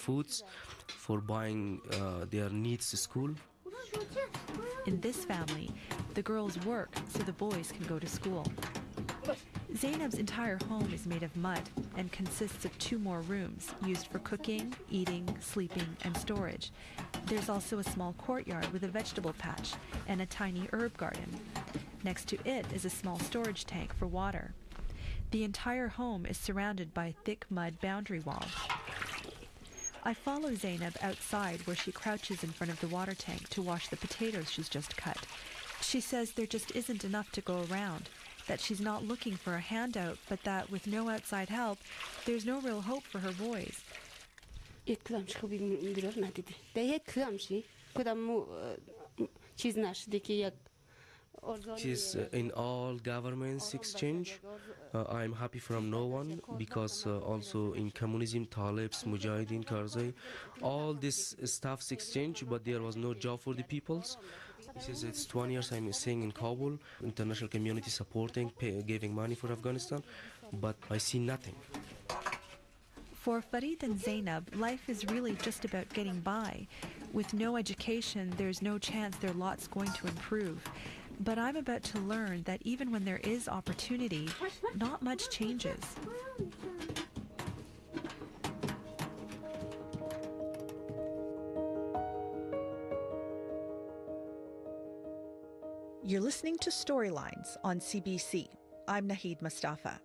foods, for buying their needs to school. In this family, the girls work so the boys can go to school. Zainab's entire home is made of mud and consists of 2 more rooms used for cooking, eating, sleeping, and storage. There's also a small courtyard with a vegetable patch and a tiny herb garden. Next to it is a small storage tank for water. The entire home is surrounded by a thick mud boundary wall. I follow Zainab outside where she crouches in front of the water tank to wash the potatoes she's just cut. She says there just isn't enough to go around, that she's not looking for a handout, but that with no outside help, there's no real hope for her boys. She's in all governments exchange. I'm happy from no one, because also in communism, Talibs, Mujahideen, Karzai, all this stuff's exchange, but there was no job for the peoples. He says it's 20 years I'm staying in Kabul, international community supporting, giving money for Afghanistan, but I see nothing. For Farid and Zainab, life is really just about getting by. With no education, there's no chance their lot's going to improve. But I'm about to learn that even when there is opportunity, not much changes. You're listening to Storylines on CBC. I'm Nahid Mustafa.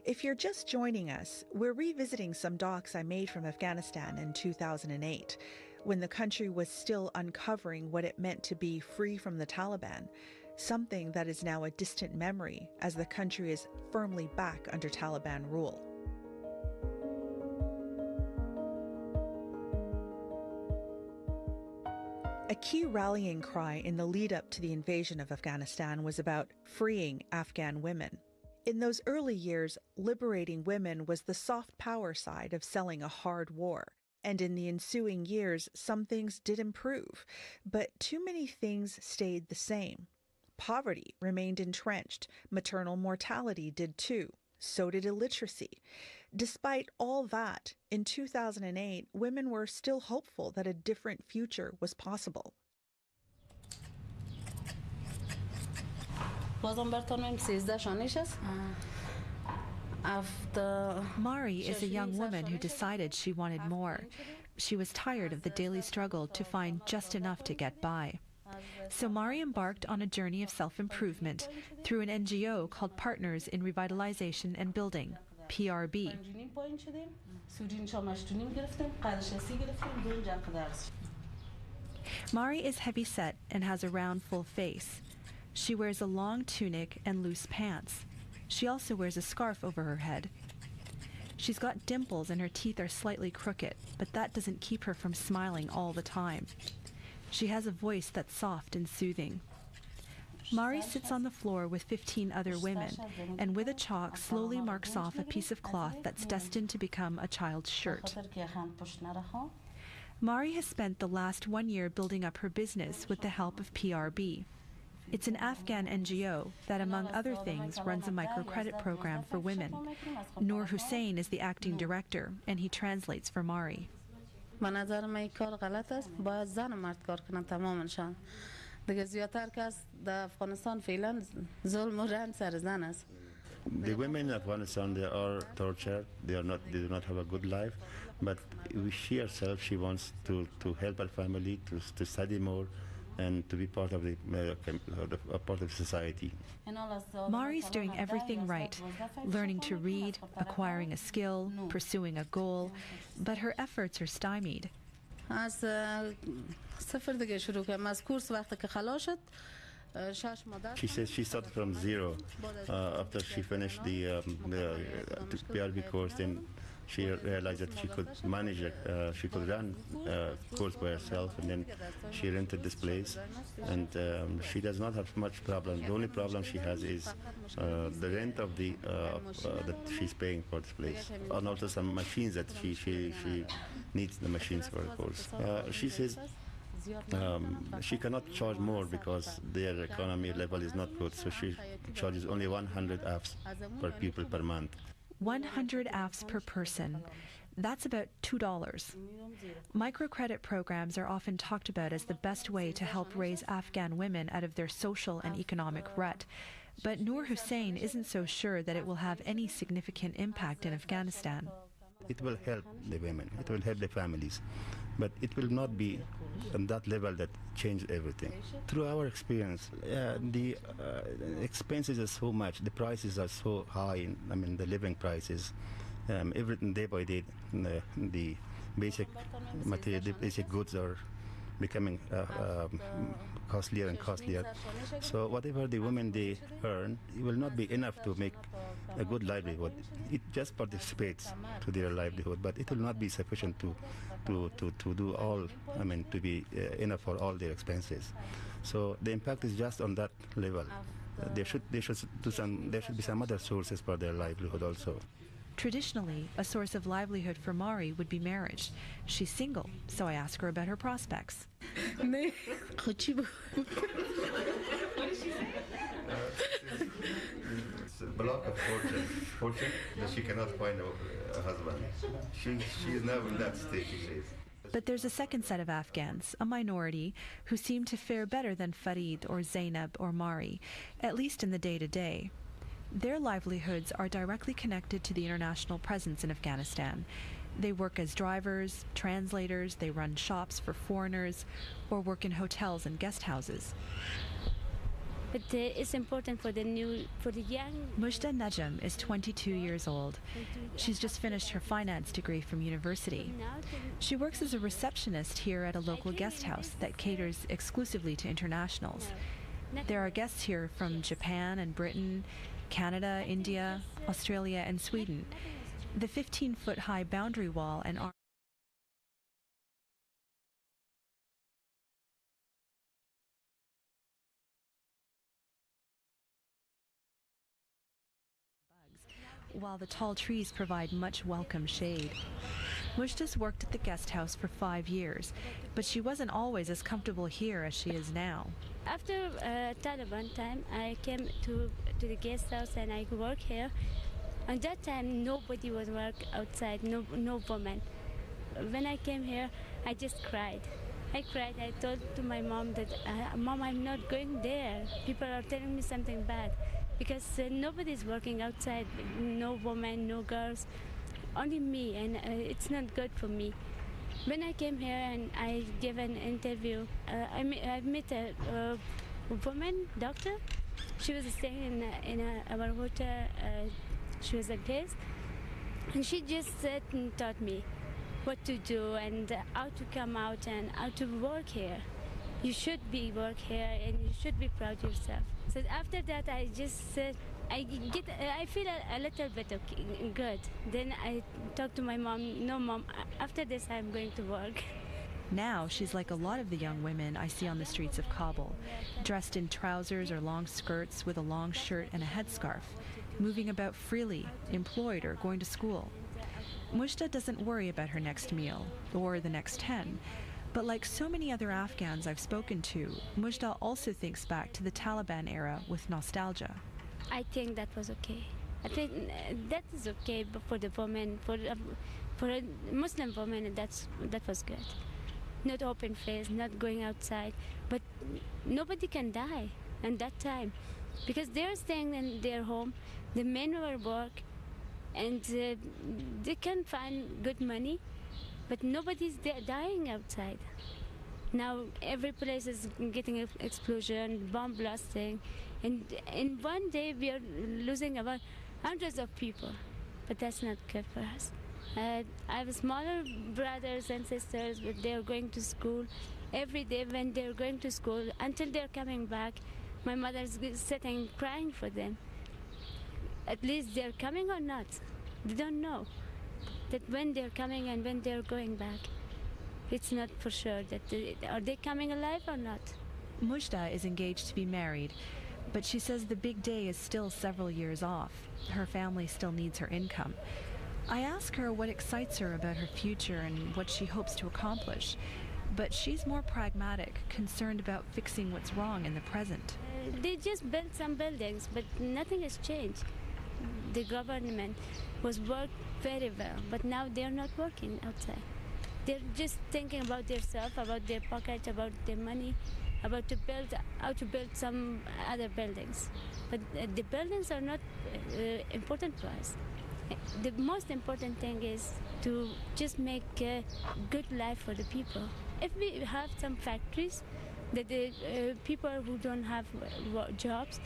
If you're just joining us, we're revisiting some docs I made from Afghanistan in 2008, when the country was still uncovering what it meant to be free from the Taliban, something that is now a distant memory as the country is firmly back under Taliban rule. A key rallying cry in the lead-up to the invasion of Afghanistan was about freeing Afghan women. In those early years, liberating women was the soft power side of selling a hard war. And in the ensuing years, some things did improve, but too many things stayed the same. Poverty remained entrenched. Maternal mortality did too. So did illiteracy. Despite all that, in 2008, women were still hopeful that a different future was possible. Mari is a young woman who decided she wanted more. She was tired of the daily struggle to find just enough to get by. So Mari embarked on a journey of self-improvement through an NGO called Partners in Revitalization and Building, PRB. Mari is heavy-set and has a round, full face. She wears a long tunic and loose pants. She also wears a scarf over her head. She's got dimples and her teeth are slightly crooked, but that doesn't keep her from smiling all the time. She has a voice that's soft and soothing. Mari sits on the floor with 15 other women and with a chalk slowly marks off a piece of cloth that's destined to become a child's shirt. Mari has spent the last 1 year building up her business with the help of PRB. It's an Afghan NGO that, among other things, runs a microcredit program for women. Noor Hussein is the acting director, and he translates for Mari. The women in Afghanistan, they are tortured. They do not have a good life. But she herself, she wants to help her family to study more and to be part of the society. Mari's doing everything right, learning to read, acquiring a skill, pursuing a goal, but her efforts are stymied. She says she started from zero after she finished the PRB course. Then she realized that she could manage it. She could run a course by herself, and then she rented this place. And she does not have much problem. The only problem she has is the rent of that she's paying for this place, and also some machines that she needs the machines for the course. She says she cannot charge more because their economy level is not good, so she charges only 100 AFs per pupil per month. 100 AFs per person. That's about $2. Microcredit programs are often talked about as the best way to help raise Afghan women out of their social and economic rut. But Noor Hussein isn't so sure that it will have any significant impact in Afghanistan. It will help the women, it will help the families, but it will not be on that level that change everything. Through our experience, the expenses are so much, the prices are so high, the living prices, everything day by day, the basic material, the basic goods are becoming costlier and costlier. So whatever the women they earn, it will not be enough to make a good livelihood. It just participates to their livelihood, but it will not be sufficient to do all. To be enough for all their expenses. So the impact is just on that level. There should be some other sources for their livelihood also. Traditionally, a source of livelihood for Mari would be marriage. She's single, so I ask her about her prospects. It's a block of fortune that she cannot find a husband. She is now in that state, she says. But there's a second set of Afghans, a minority, who seem to fare better than Farid or Zainab or Mari, at least in the day-to-day. Their livelihoods are directly connected to the international presence in Afghanistan. They work as drivers, translators, they run shops for foreigners, or work in hotels and guest houses. But it's important for the young. Mujda Najam is 22 years old. She's just finished her finance degree from university. She works as a receptionist here at a local guest house that caters exclusively to internationals. There are guests here from Japan and Britain, Canada, India, Australia, and Sweden. The 15-foot-high boundary wall and while the tall trees provide much welcome shade. Mujda's worked at the guest house for 5 years, but she wasn't always as comfortable here as she is now. After Taliban time, I came to the guest house and I work here. At that time, nobody was work outside, no woman. When I came here, I just cried. I cried. I told to my mom that, Mom, I'm not going there. People are telling me something bad. Because nobody's working outside, no woman, no girls, only me, and it's not good for me. When I came here and I gave an interview, I met a woman doctor. She was staying in our hotel. She was a guest, and she just said and taught me what to do and how to come out and how to work here. You should work here, and you should be proud of yourself. So after that, I just said, I feel a little bit good. Then I talked to my mom. No, Mom, after this, I'm going to work. Now she's like a lot of the young women I see on the streets of Kabul, dressed in trousers or long skirts with a long shirt and a headscarf, moving about freely, employed or going to school. Mujda doesn't worry about her next meal or the next 10. But like so many other Afghans I've spoken to, Mujda also thinks back to the Taliban era with nostalgia. I think that was okay. I think that is okay for the woman, for a Muslim woman, that was good. Not open face, not going outside, but nobody can die at that time because they're staying in their home. The men will work, and they can find good money. But nobody's dying outside. Now every place is getting an explosion, bomb blasting, and in one day we are losing about hundreds of people. But that's not good for us. I have smaller brothers and sisters, but they're going to school. Every day when they're going to school, until they're coming back, my mother's sitting crying for them. At least they're coming or not. They don't know that when they're coming and when they're going back. It's not for sure that are they coming alive or not. Mujda is engaged to be married, but she says the big day is still several years off. Her family still needs her income. I ask her what excites her about her future and what she hopes to accomplish, but she's more pragmatic, concerned about fixing what's wrong in the present. They just built some buildings, but nothing has changed. the government was worked very well, but now they're not working outside. They're just thinking about themselves, about their pockets, about their money, about how to build some other buildings. But the buildings are not important to us. The most important thing is to just make a good life for the people. If we have some factories, that the people who don't have jobs,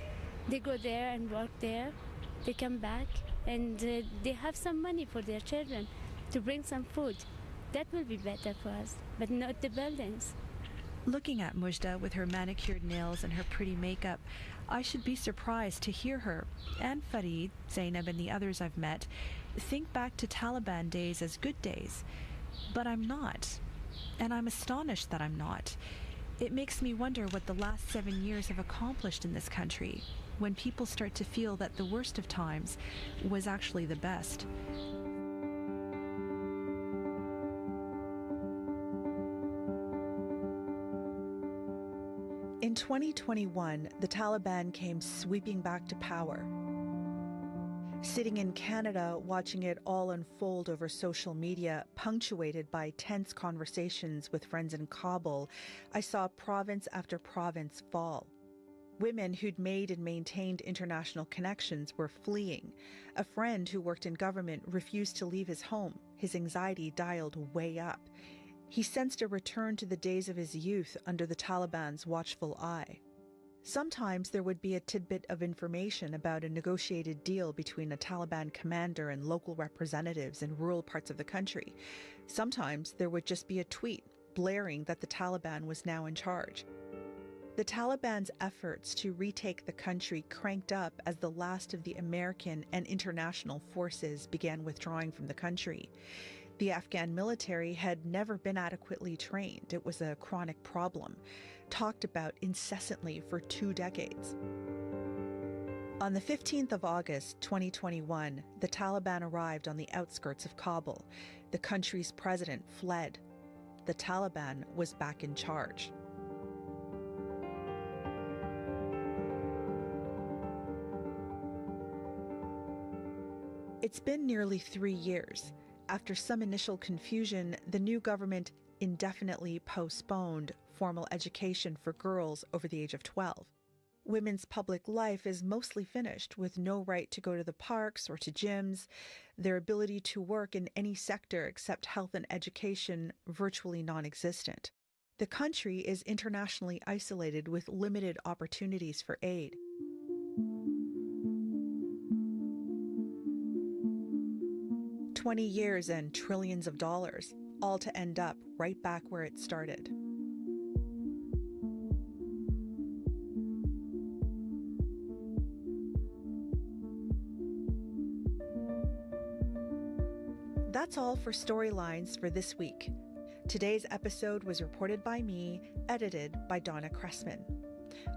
they go there and work there, they come back, and they have some money for their children to bring some food. That will be better for us, but not the buildings. Looking at Mujda with her manicured nails and her pretty makeup, I should be surprised to hear her, and Farid, Zainab, and the others I've met, think back to Taliban days as good days. But I'm not. And I'm astonished that I'm not. It makes me wonder what the last 7 years have accomplished in this country, when people start to feel that the worst of times was actually the best. In 2021, the Taliban came sweeping back to power. Sitting in Canada, watching it all unfold over social media, punctuated by tense conversations with friends in Kabul, I saw province after province fall. Women who'd made and maintained international connections were fleeing. A friend who worked in government refused to leave his home. His anxiety dialed way up. He sensed a return to the days of his youth under the Taliban's watchful eye. Sometimes there would be a tidbit of information about a negotiated deal between a Taliban commander and local representatives in rural parts of the country. Sometimes there would just be a tweet blaring that the Taliban was now in charge. The Taliban's efforts to retake the country cranked up as the last of the American and international forces began withdrawing from the country. The Afghan military had never been adequately trained. It was a chronic problem, talked about incessantly for 2 decades. On the 15th of August, 2021, the Taliban arrived on the outskirts of Kabul. The country's president fled. The Taliban was back in charge. It's been nearly 3 years. After some initial confusion, the new government indefinitely postponed formal education for girls over the age of 12. Women's public life is mostly finished, with no right to go to the parks or to gyms, their ability to work in any sector except health and education virtually non-existent. The country is internationally isolated with limited opportunities for aid. $20 years and trillions of dollars, all to end up right back where it started. That's all for Storylines for this week. Today's episode was reported by me, edited by Donna Cressman.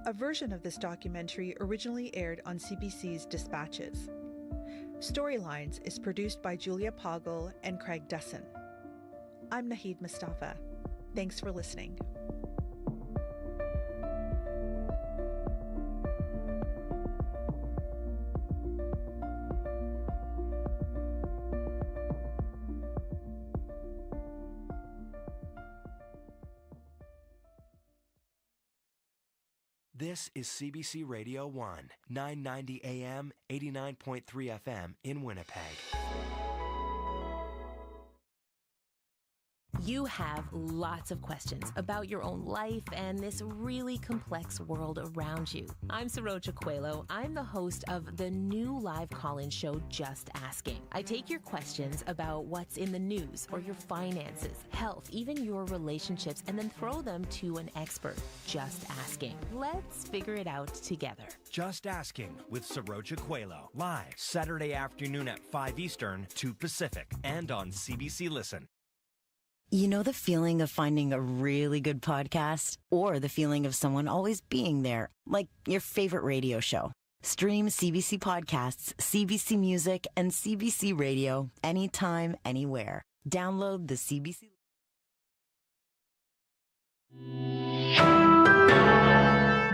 A version of this documentary originally aired on CBC's Dispatches. Storylines is produced by Julia Poggle and Craig Dussin. I'm Nahid Mustafa. Thanks for listening. This is CBC Radio 1, 990 AM, 89.3 FM in Winnipeg. You have lots of questions about your own life and this really complex world around you. I'm Saroja Coelho. I'm the host of the new live call-in show, Just Asking. I take your questions about what's in the news or your finances, health, even your relationships, and then throw them to an expert. Just Asking. Let's figure it out together. Just Asking with Saroja Coelho. Live Saturday afternoon at 5 Eastern, 2 Pacific, and on CBC Listen. You know the feeling of finding a really good podcast? Or the feeling of someone always being there, like your favorite radio show? Stream CBC Podcasts, CBC Music, and CBC Radio anytime, anywhere. Download the CBC.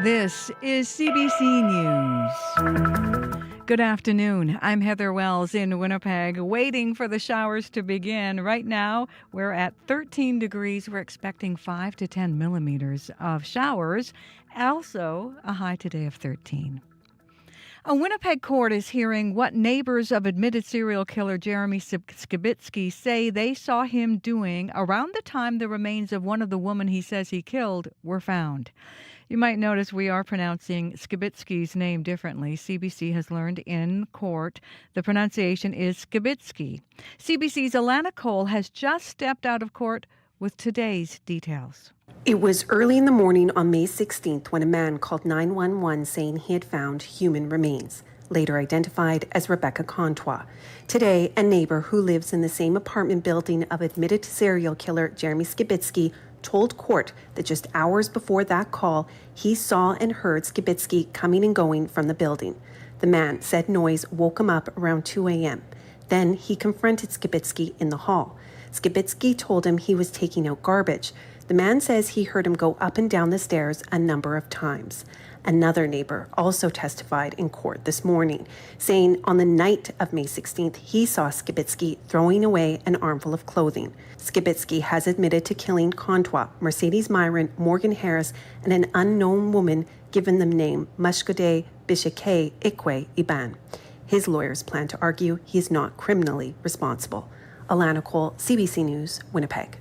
This is CBC News. Good afternoon. I'm Heather Wells in Winnipeg, waiting for the showers to begin. Right now, we're at 13 degrees. We're expecting 5 to 10 millimeters of showers. Also, a high today of 13. A Winnipeg court is hearing what neighbors of admitted serial killer Jeremy Skibitsky say they saw him doing around the time the remains of one of the women he says he killed were found. You might notice we are pronouncing Skibitsky's name differently. CBC has learned in court the pronunciation is Skibitsky. CBC's Alana Cole has just stepped out of court with today's details. It was early in the morning on May 16th when a man called 911 saying he had found human remains, later identified as Rebecca Contois. Today, a neighbor who lives in the same apartment building of admitted serial killer Jeremy Skibitsky told court that just hours before that call, he saw and heard Skibitsky coming and going from the building. The man said noise woke him up around 2 a.m. Then he confronted Skibitsky in the hall. Skibitsky told him he was taking out garbage. The man says he heard him go up and down the stairs a number of times. Another neighbor also testified in court this morning, saying on the night of May 16th, he saw Skibitsky throwing away an armful of clothing. Skibitsky has admitted to killing Contois, Mercedes Myron, Morgan Harris, and an unknown woman given the name Mashkode Bishake Ikwe Iban. His lawyers plan to argue he is not criminally responsible. Alana Cole, CBC News, Winnipeg.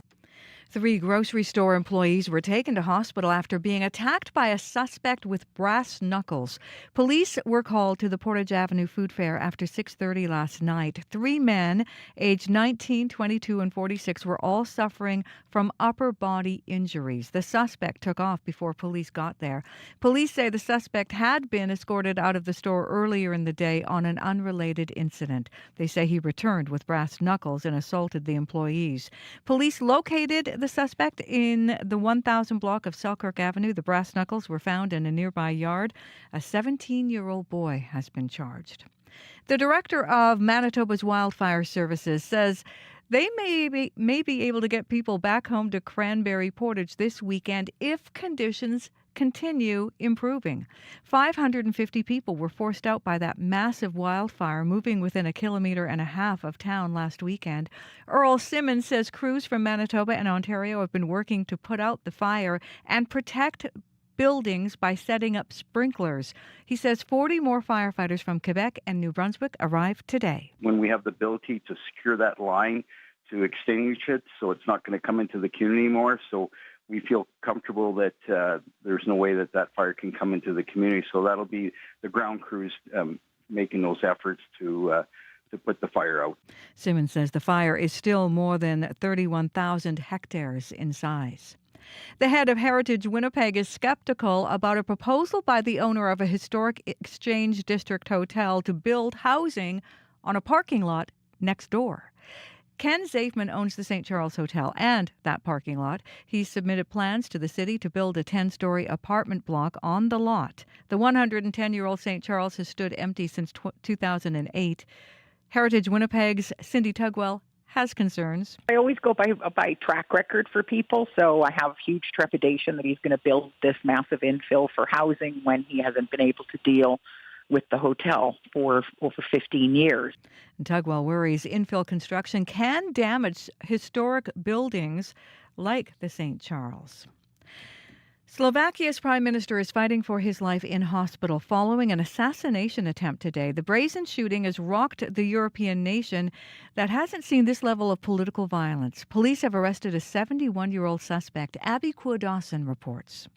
3 grocery store employees were taken to hospital after being attacked by a suspect with brass knuckles. Police were called to the Portage Avenue Food Fair after 6:30 last night. 3 men, aged 19, 22, and 46, were all suffering from upper body injuries. The suspect took off before police got there. Police say the suspect had been escorted out of the store earlier in the day on an unrelated incident. They say he returned with brass knuckles and assaulted the employees. Police located the suspect in the 1000 block of Selkirk Avenue. The brass knuckles were found in a nearby yard. A 17-year-old boy has been charged. The director of Manitoba's Wildfire Services says they may be able to get people back home to Cranberry Portage this weekend if conditions continue improving. 550 people were forced out by that massive wildfire moving within 1.5 kilometers of town last weekend. Earl Simmons says crews from Manitoba and Ontario have been working to put out the fire and protect buildings by setting up sprinklers. He says 40 more firefighters from Quebec and New Brunswick arrived today. When we have the ability to secure that line to extinguish it so it's not going to come into the community anymore, so we feel comfortable that there's no way that fire can come into the community. So that'll be the ground crews making those efforts to put the fire out. Simmons says the fire is still more than 31,000 hectares in size. The head of Heritage Winnipeg is skeptical about a proposal by the owner of a historic Exchange District hotel to build housing on a parking lot next door. Ken Zafman owns the St. Charles Hotel and that parking lot. He submitted plans to the city to build a 10-story apartment block on the lot. The 110-year-old St. Charles has stood empty since 2008. Heritage Winnipeg's Cindy Tugwell has concerns. I always go by track record for people, so I have huge trepidation that he's going to build this massive infill for housing when he hasn't been able to deal with the hotel for over 15 years. And Tugwell worries infill construction can damage historic buildings like the St. Charles. Slovakia's prime minister is fighting for his life in hospital following an assassination attempt today. The brazen shooting has rocked the European nation that hasn't seen this level of political violence. Police have arrested a 71-year-old suspect. Abby Kuo-Dawson reports.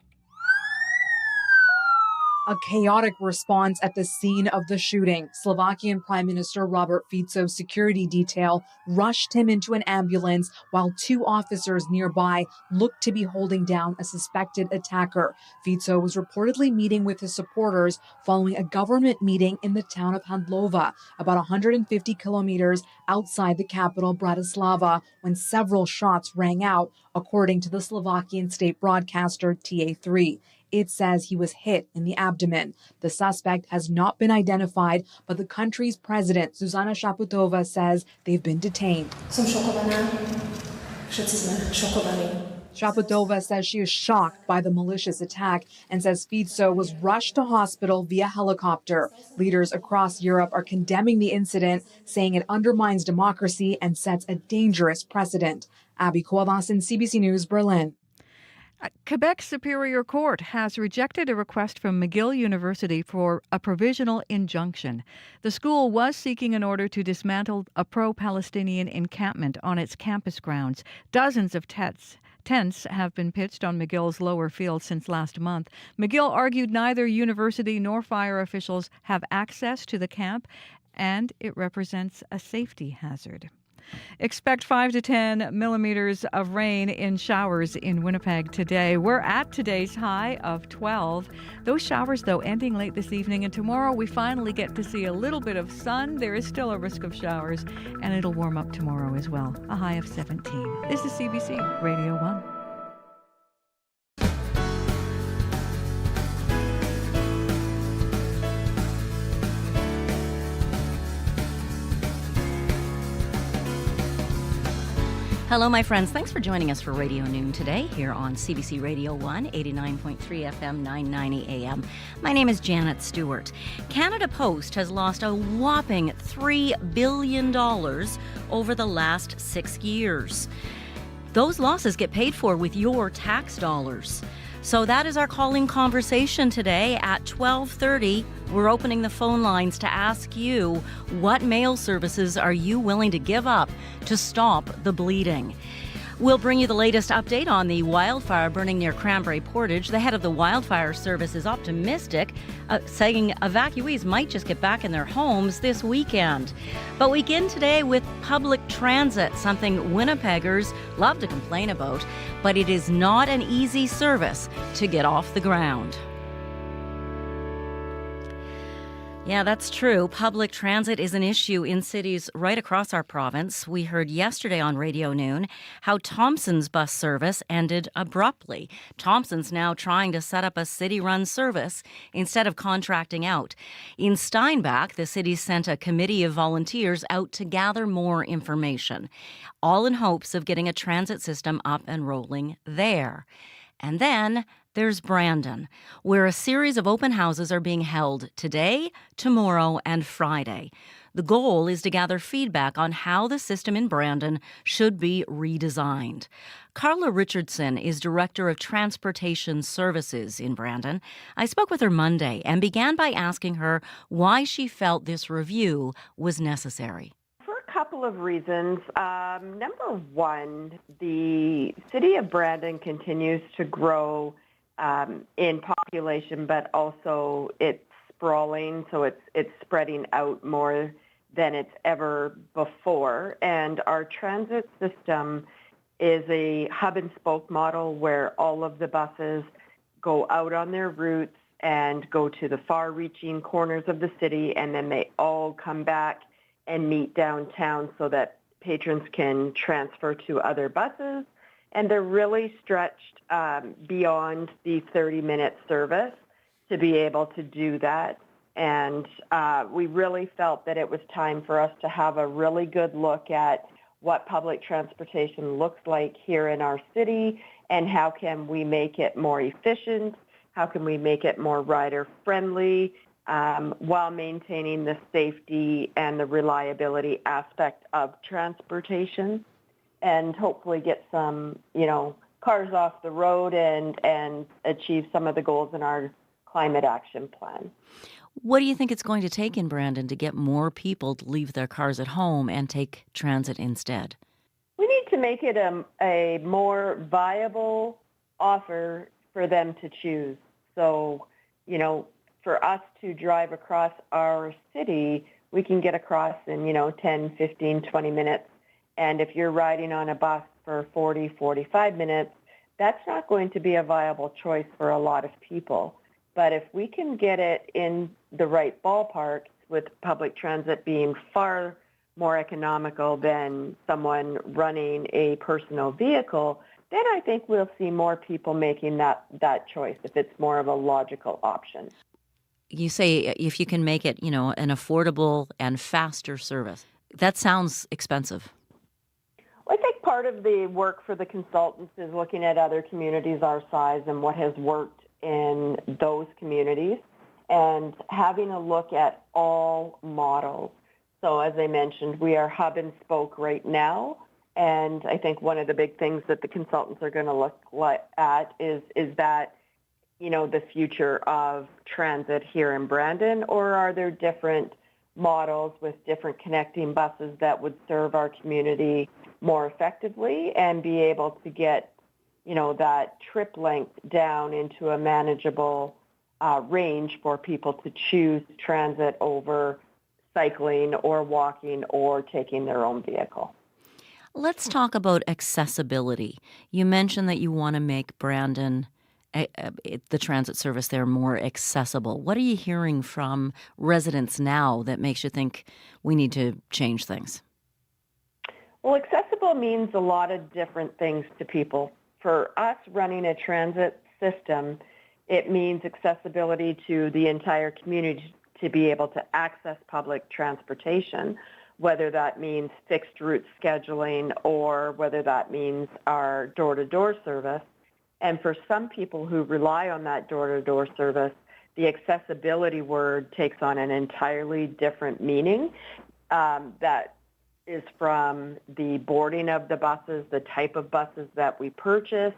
A chaotic response at the scene of the shooting. Slovakian Prime Minister Robert Fico's security detail rushed him into an ambulance while 2 officers nearby looked to be holding down a suspected attacker. Fico was reportedly meeting with his supporters following a government meeting in the town of Handlova, about 150 kilometers outside the capital Bratislava, when several shots rang out, according to the Slovakian state broadcaster TA3. It says he was hit in the abdomen. The suspect has not been identified, but the country's president, Zuzana Čaputová, says they've been detained. Shaputova says she is shocked by the malicious attack and says Fico was rushed to hospital via helicopter. Leaders across Europe are condemning the incident, saying it undermines democracy and sets a dangerous precedent. Abby Kovalas in CBC News, Berlin. Quebec's Superior Court has rejected a request from McGill University for a provisional injunction. The school was seeking an order to dismantle a pro-Palestinian encampment on its campus grounds. Dozens of tents have been pitched on McGill's lower field since last month. McGill argued neither university nor fire officials have access to the camp, and it represents a safety hazard. Expect 5 to 10 millimeters of rain in showers in Winnipeg today. We're at today's high of 12. Those showers, though, ending late this evening, and tomorrow we finally get to see a little bit of sun. There is still a risk of showers, and it'll warm up tomorrow as well. A high of 17. This is CBC Radio 1. Hello, my friends. Thanks for joining us for Radio Noon today here on CBC Radio 1, 89.3 FM, 990 AM. My name is Janet Stewart. Canada Post has lost a whopping $3 billion over the last 6 years. Those losses get paid for with your tax dollars. So that is our calling conversation today at 12:30. We're opening the phone lines to ask you, what mail services are you willing to give up to stop the bleeding? We'll bring you the latest update on the wildfire burning near Cranberry Portage. The head of the wildfire service is optimistic, saying evacuees might just get back in their homes this weekend. But we begin today with public transit, something Winnipeggers love to complain about, but it is not an easy service to get off the ground. Yeah, that's true. Public transit is an issue in cities right across our province. We heard yesterday on Radio Noon how Thompson's bus service ended abruptly. Thompson's now trying to set up a city-run service instead of contracting out. In Steinbach, the city sent a committee of volunteers out to gather more information, all in hopes of getting a transit system up and rolling there. And then there's Brandon, where a series of open houses are being held today, tomorrow, and Friday. The goal is to gather feedback on how the system in Brandon should be redesigned. Carla Richardson is Director of Transportation Services in Brandon. I spoke with her Monday and began by asking her why she felt this review was necessary. Couple of reasons. Number one, the city of Brandon continues to grow in population, but also it's sprawling, so it's spreading out more than it's ever before. And our transit system is a hub and spoke model where all of the buses go out on their routes and go to the far-reaching corners of the city, and then they all come back and meet downtown so that patrons can transfer to other buses. And they're really stretched beyond the 30-minute service to be able to do that. And we really felt that it was time for us to have a really good look at what public transportation looks like here in our city and how can we make it more efficient, how can we make it more rider-friendly, while maintaining the safety and the reliability aspect of transportation, and hopefully get some, cars off the road and achieve some of the goals in our climate action plan. What do you think it's going to take in Brandon to get more people to leave their cars at home and take transit instead? We need to make it a more viable offer for them to choose. So, for us to drive across our city, we can get across in, 10, 15, 20 minutes. And if you're riding on a bus for 40, 45 minutes, that's not going to be a viable choice for a lot of people. But if we can get it in the right ballpark, with public transit being far more economical than someone running a personal vehicle, then I think we'll see more people making that choice if it's more of a logical option. You say if you can make it, an affordable and faster service. That sounds expensive. I think part of the work for the consultants is looking at other communities our size and what has worked in those communities and having a look at all models. So as I mentioned, we are hub and spoke right now. And I think one of the big things that the consultants are going to look at is that, the future of transit here in Brandon, or are there different models with different connecting buses that would serve our community more effectively and be able to get, that trip length down into a manageable range for people to choose transit over cycling or walking or taking their own vehicle. Let's talk about accessibility. You mentioned that you want to make Brandon, the transit service there, more accessible. What are you hearing from residents now that makes you think we need to change things? Well, accessible means a lot of different things to people. For us running a transit system, it means accessibility to the entire community to be able to access public transportation, whether that means fixed route scheduling or whether that means our door-to-door service. And for some people who rely on that door-to-door service, the accessibility word takes on an entirely different meaning. That is from the boarding of the buses, the type of buses that we purchase,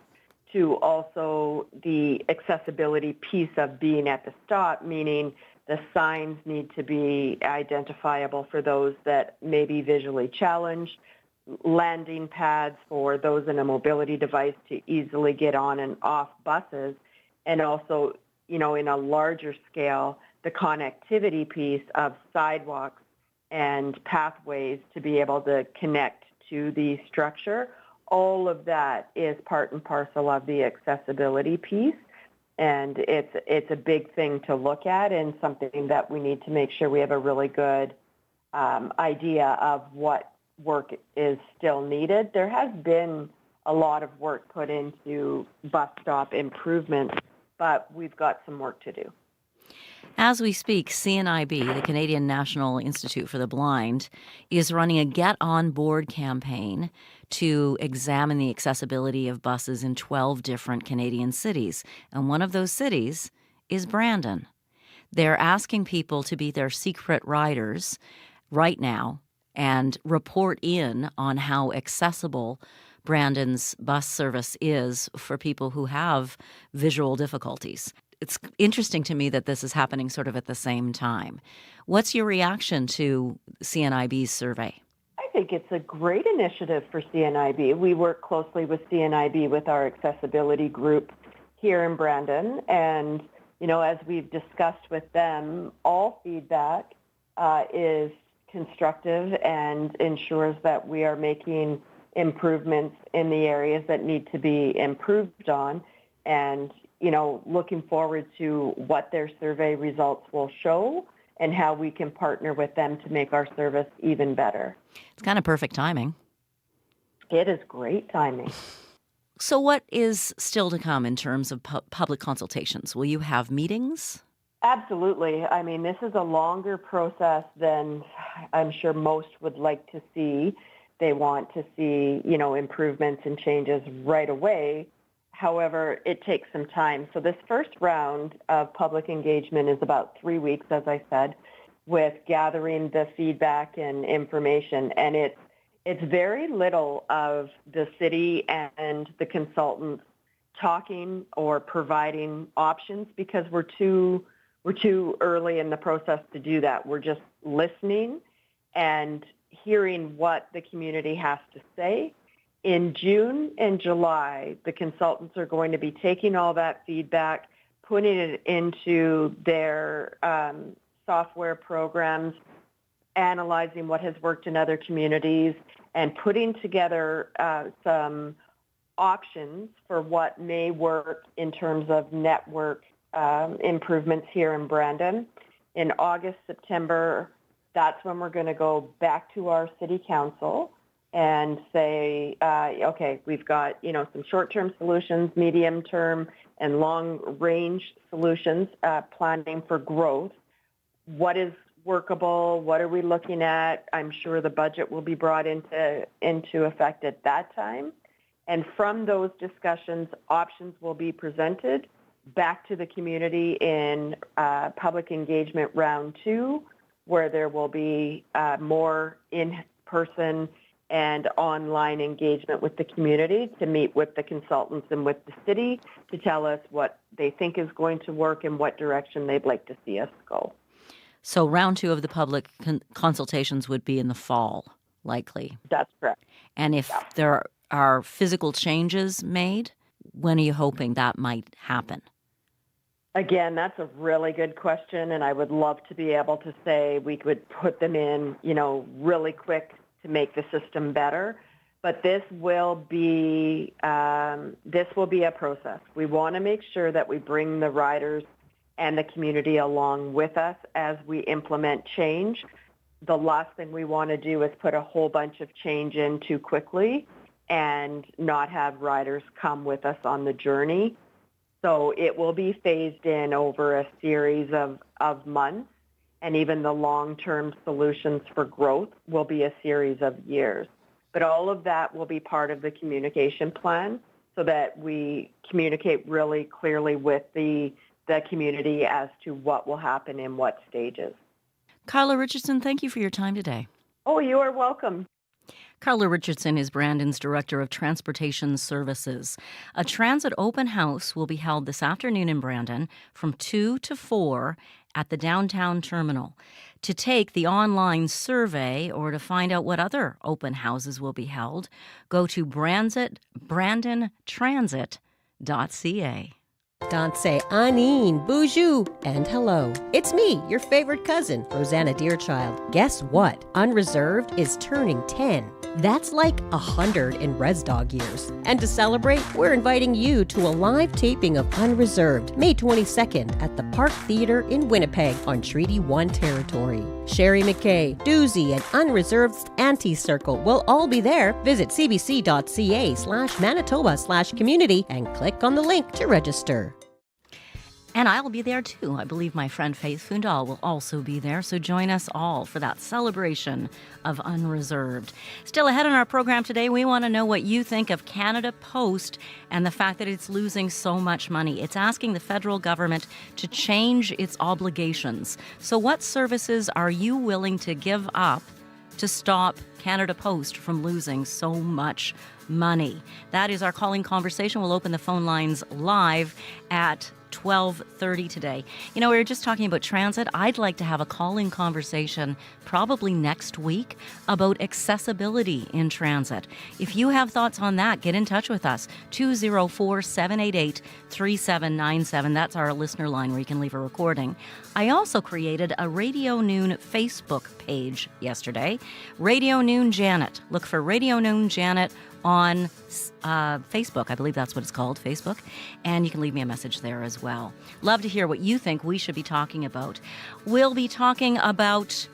to also the accessibility piece of being at the stop, meaning the signs need to be identifiable for those that may be visually challenged, landing pads for those in a mobility device to easily get on and off buses, and also, in a larger scale, the connectivity piece of sidewalks and pathways to be able to connect to the structure. All of that is part and parcel of the accessibility piece. And it's a big thing to look at and something that we need to make sure we have a really good idea of what work is still needed. There has been a lot of work put into bus stop improvements, but we've got some work to do. As we speak, CNIB, the Canadian National Institute for the Blind, is running a Get On Board campaign to examine the accessibility of buses in 12 different Canadian cities. And one of those cities is Brandon. They're asking people to be their secret riders right now and report in on how accessible Brandon's bus service is for people who have visual difficulties. It's interesting to me that this is happening sort of at the same time. What's your reaction to CNIB's survey? I think it's a great initiative for CNIB. We work closely with CNIB with our accessibility group here in Brandon. And, as we've discussed with them, all feedback is constructive and ensures that we are making improvements in the areas that need to be improved on. And looking forward to what their survey results will show and how we can partner with them to make our service even better. It's kind of perfect timing. It is great timing. So what is still to come in terms of public consultations? Will you have meetings? Absolutely. I mean, this is a longer process than I'm sure most would like to see. They want to see, improvements and changes right away. However, it takes some time. So this first round of public engagement is about 3 weeks, as I said, with gathering the feedback and information. And it's very little of the city and the consultants talking or providing options because we're too early in the process to do that. We're just listening and hearing what the community has to say. In June and July, the consultants are going to be taking all that feedback, putting it into their software programs, analyzing what has worked in other communities, and putting together some options for what may work in terms of network improvements here in Brandon. In August, September, that's when we're going to go back to our city council and say, okay, we've got, some short-term solutions, medium-term, and long-range solutions, planning for growth. What is workable? What are we looking at? I'm sure the budget will be brought into effect at that time. And from those discussions, options will be presented back to the community in public engagement round 2, where there will be more in-person and online engagement with the community to meet with the consultants and with the city to tell us what they think is going to work and what direction they'd like to see us go. So round 2 of the public consultations would be in the fall, likely. That's correct. And if there are physical changes made, when are you hoping that might happen? Again, that's a really good question, and I would love to be able to say we could put them in, really quick to make the system better. But this will be a process. We want to make sure that we bring the riders and the community along with us as we implement change. The last thing we want to do is put a whole bunch of change in too quickly and not have riders come with us on the journey. So it will be phased in over a series of months, and even the long-term solutions for growth will be a series of years. But all of that will be part of the communication plan so that we communicate really clearly with the community as to what will happen in what stages. Carla Richardson, thank you for your time today. Oh, you are welcome. Carla Richardson is Brandon's Director of Transportation Services. A transit open house will be held this afternoon in Brandon from 2 to 4 at the downtown terminal. To take the online survey or to find out what other open houses will be held, go to brandontransit.ca. Don't say Anine, bonjour, and hello. It's me, your favorite cousin, Rosanna Deerchild. Guess what? Unreserved is turning 10. That's like 100 in Res Dog years. And to celebrate, we're inviting you to a live taping of Unreserved, May 22nd at the Park Theatre in Winnipeg on Treaty 1 territory. Sherry McKay, Doozy, and Unreserved's Auntie Circle will all be there. Visit cbc.ca/Manitoba/community and click on the link to register. And I'll be there too. I believe my friend Faith Fundal will also be there, so join us all for that celebration of Unreserved. Still ahead in our program today, we want to know what you think of Canada Post and the fact that it's losing so much money. It's asking the federal government to change its obligations. So what services are you willing to give up to stop Canada Post from losing so much money? That is our calling conversation. We'll open the phone lines live at 12:30 today. We were just talking about transit. I'd like to have a call-in conversation probably next week about accessibility in transit. If you have thoughts on that, get in touch with us. 204-788-3797. That's our listener line where you can leave a recording. I also created a Radio Noon Facebook page yesterday. Radio Noon Janet. Look for Radio Noon Janet on Facebook. I believe that's what it's called, Facebook. And you can leave me a message there as well. Love to hear what you think we should be talking about. We'll be talking about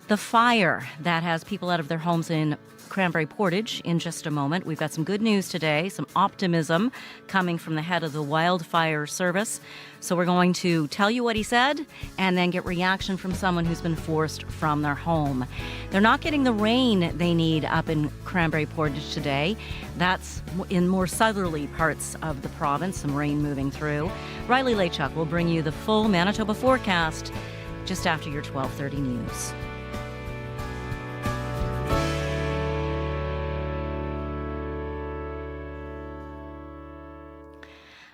the fire that has people out of their homes in Cranberry Portage in just a moment. We've got some good news today, some optimism coming from the head of the Wildfire Service. So we're going to tell you what he said and then get reaction from someone who's been forced from their home. They're not getting the rain they need up in Cranberry Portage today. That's in more southerly parts of the province, some rain moving through. Riley Lachuk will bring you the full Manitoba forecast just after your 12:30 news.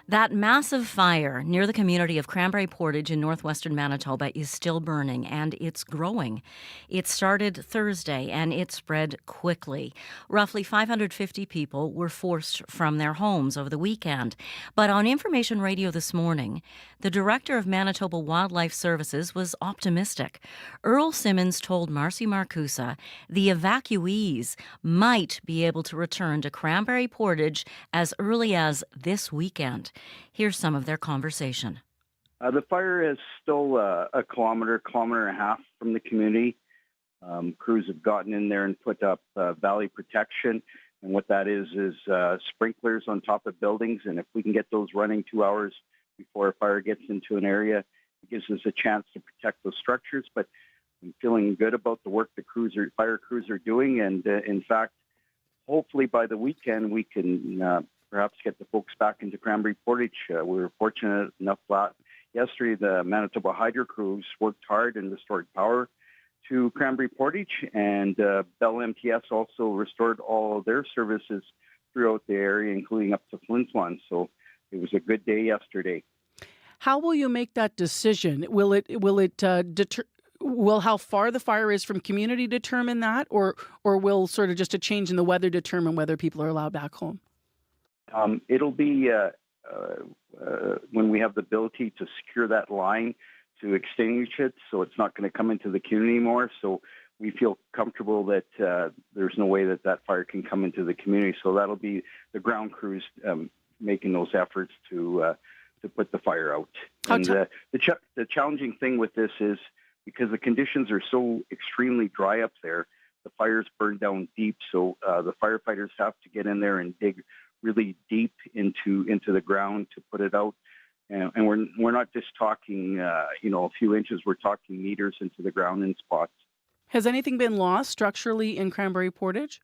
That massive fire near the community of Cranberry Portage in northwestern Manitoba is still burning, and it's growing. It started Thursday, and it spread quickly. Roughly 550 people were forced from their homes over the weekend. But on Information Radio this morning, the director of Manitoba Wildlife Services was optimistic. Earl Simmons told Marcy Marcusa the evacuees might be able to return to Cranberry Portage as early as this weekend. Here's some of their conversation. The fire is still a kilometer and a half from the community. Crews have gotten in there and put up valley protection. And what that is sprinklers on top of buildings. And if we can get those running 2 hours before a fire gets into an area, it gives us a chance to protect those structures. But I'm feeling good about the work the fire crews are doing, and in fact, hopefully by the weekend we can perhaps get the folks back into Cranberry Portage. We were fortunate enough yesterday the Manitoba Hydro crews worked hard and restored power to Cranberry Portage, and Bell MTS also restored all of their services throughout the area, including up to Flin Flon. So it was a good day yesterday. How will you make that decision? Will how far the fire is from community determine that, or will sort of just a change in the weather determine whether people are allowed back home? It'll be when we have the ability to secure that line to extinguish it, so it's not going to come into the community anymore. So we feel comfortable that there's no way that fire can come into the community. So that'll be the ground crews making those efforts to put the fire out. And the challenging thing with this is because the conditions are so extremely dry up there, the fires burn down deep. So the firefighters have to get in there and dig really deep into the ground to put it out. And we're not just talking, a few inches. We're talking meters into the ground in spots. Has anything been lost structurally in Cranberry Portage?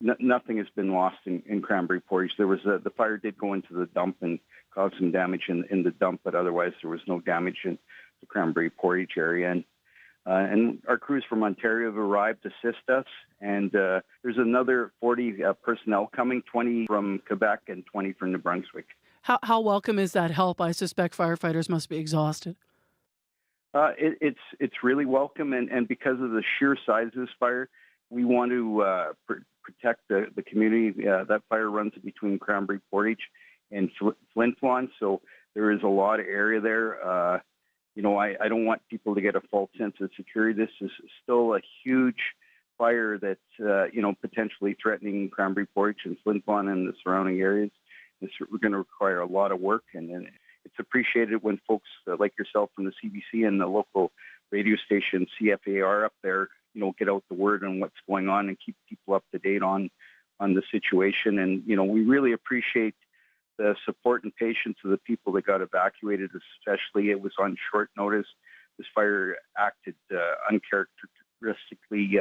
Nothing has been lost in Cranberry Portage. There was the fire did go into the dump and cause some damage in the dump, but otherwise there was no damage in the Cranberry Portage area. And our crews from Ontario have arrived to assist us. And there's another 40 personnel coming, 20 from Quebec and 20 from New Brunswick. How welcome is that help? I suspect firefighters must be exhausted. It's really welcome, and because of the sheer size of this fire, we want to protect the community. That fire runs between Cranberry Portage and Flin Flon, so there is a lot of area there. I don't want people to get a false sense of security. This is still a huge fire that's potentially threatening Cranberry Portage and Flin Flon and the surrounding areas. It's going to require a lot of work, and it's appreciated when folks like yourself from the CBC and the local radio station CFAR up there, get out the word on what's going on and keep people up to date on the situation. And, we really appreciate the support and patience of the people that got evacuated, especially. It was on short notice. This fire acted uncharacteristically.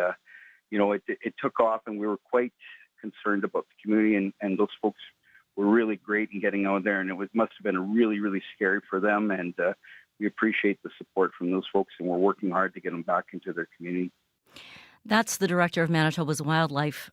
It took off, and we were quite concerned about the community, and those folks were really great in getting out there, and must have been really, really scary for them. And we appreciate the support from those folks, and we're working hard to get them back into their community. That's the director of Manitoba's wildfire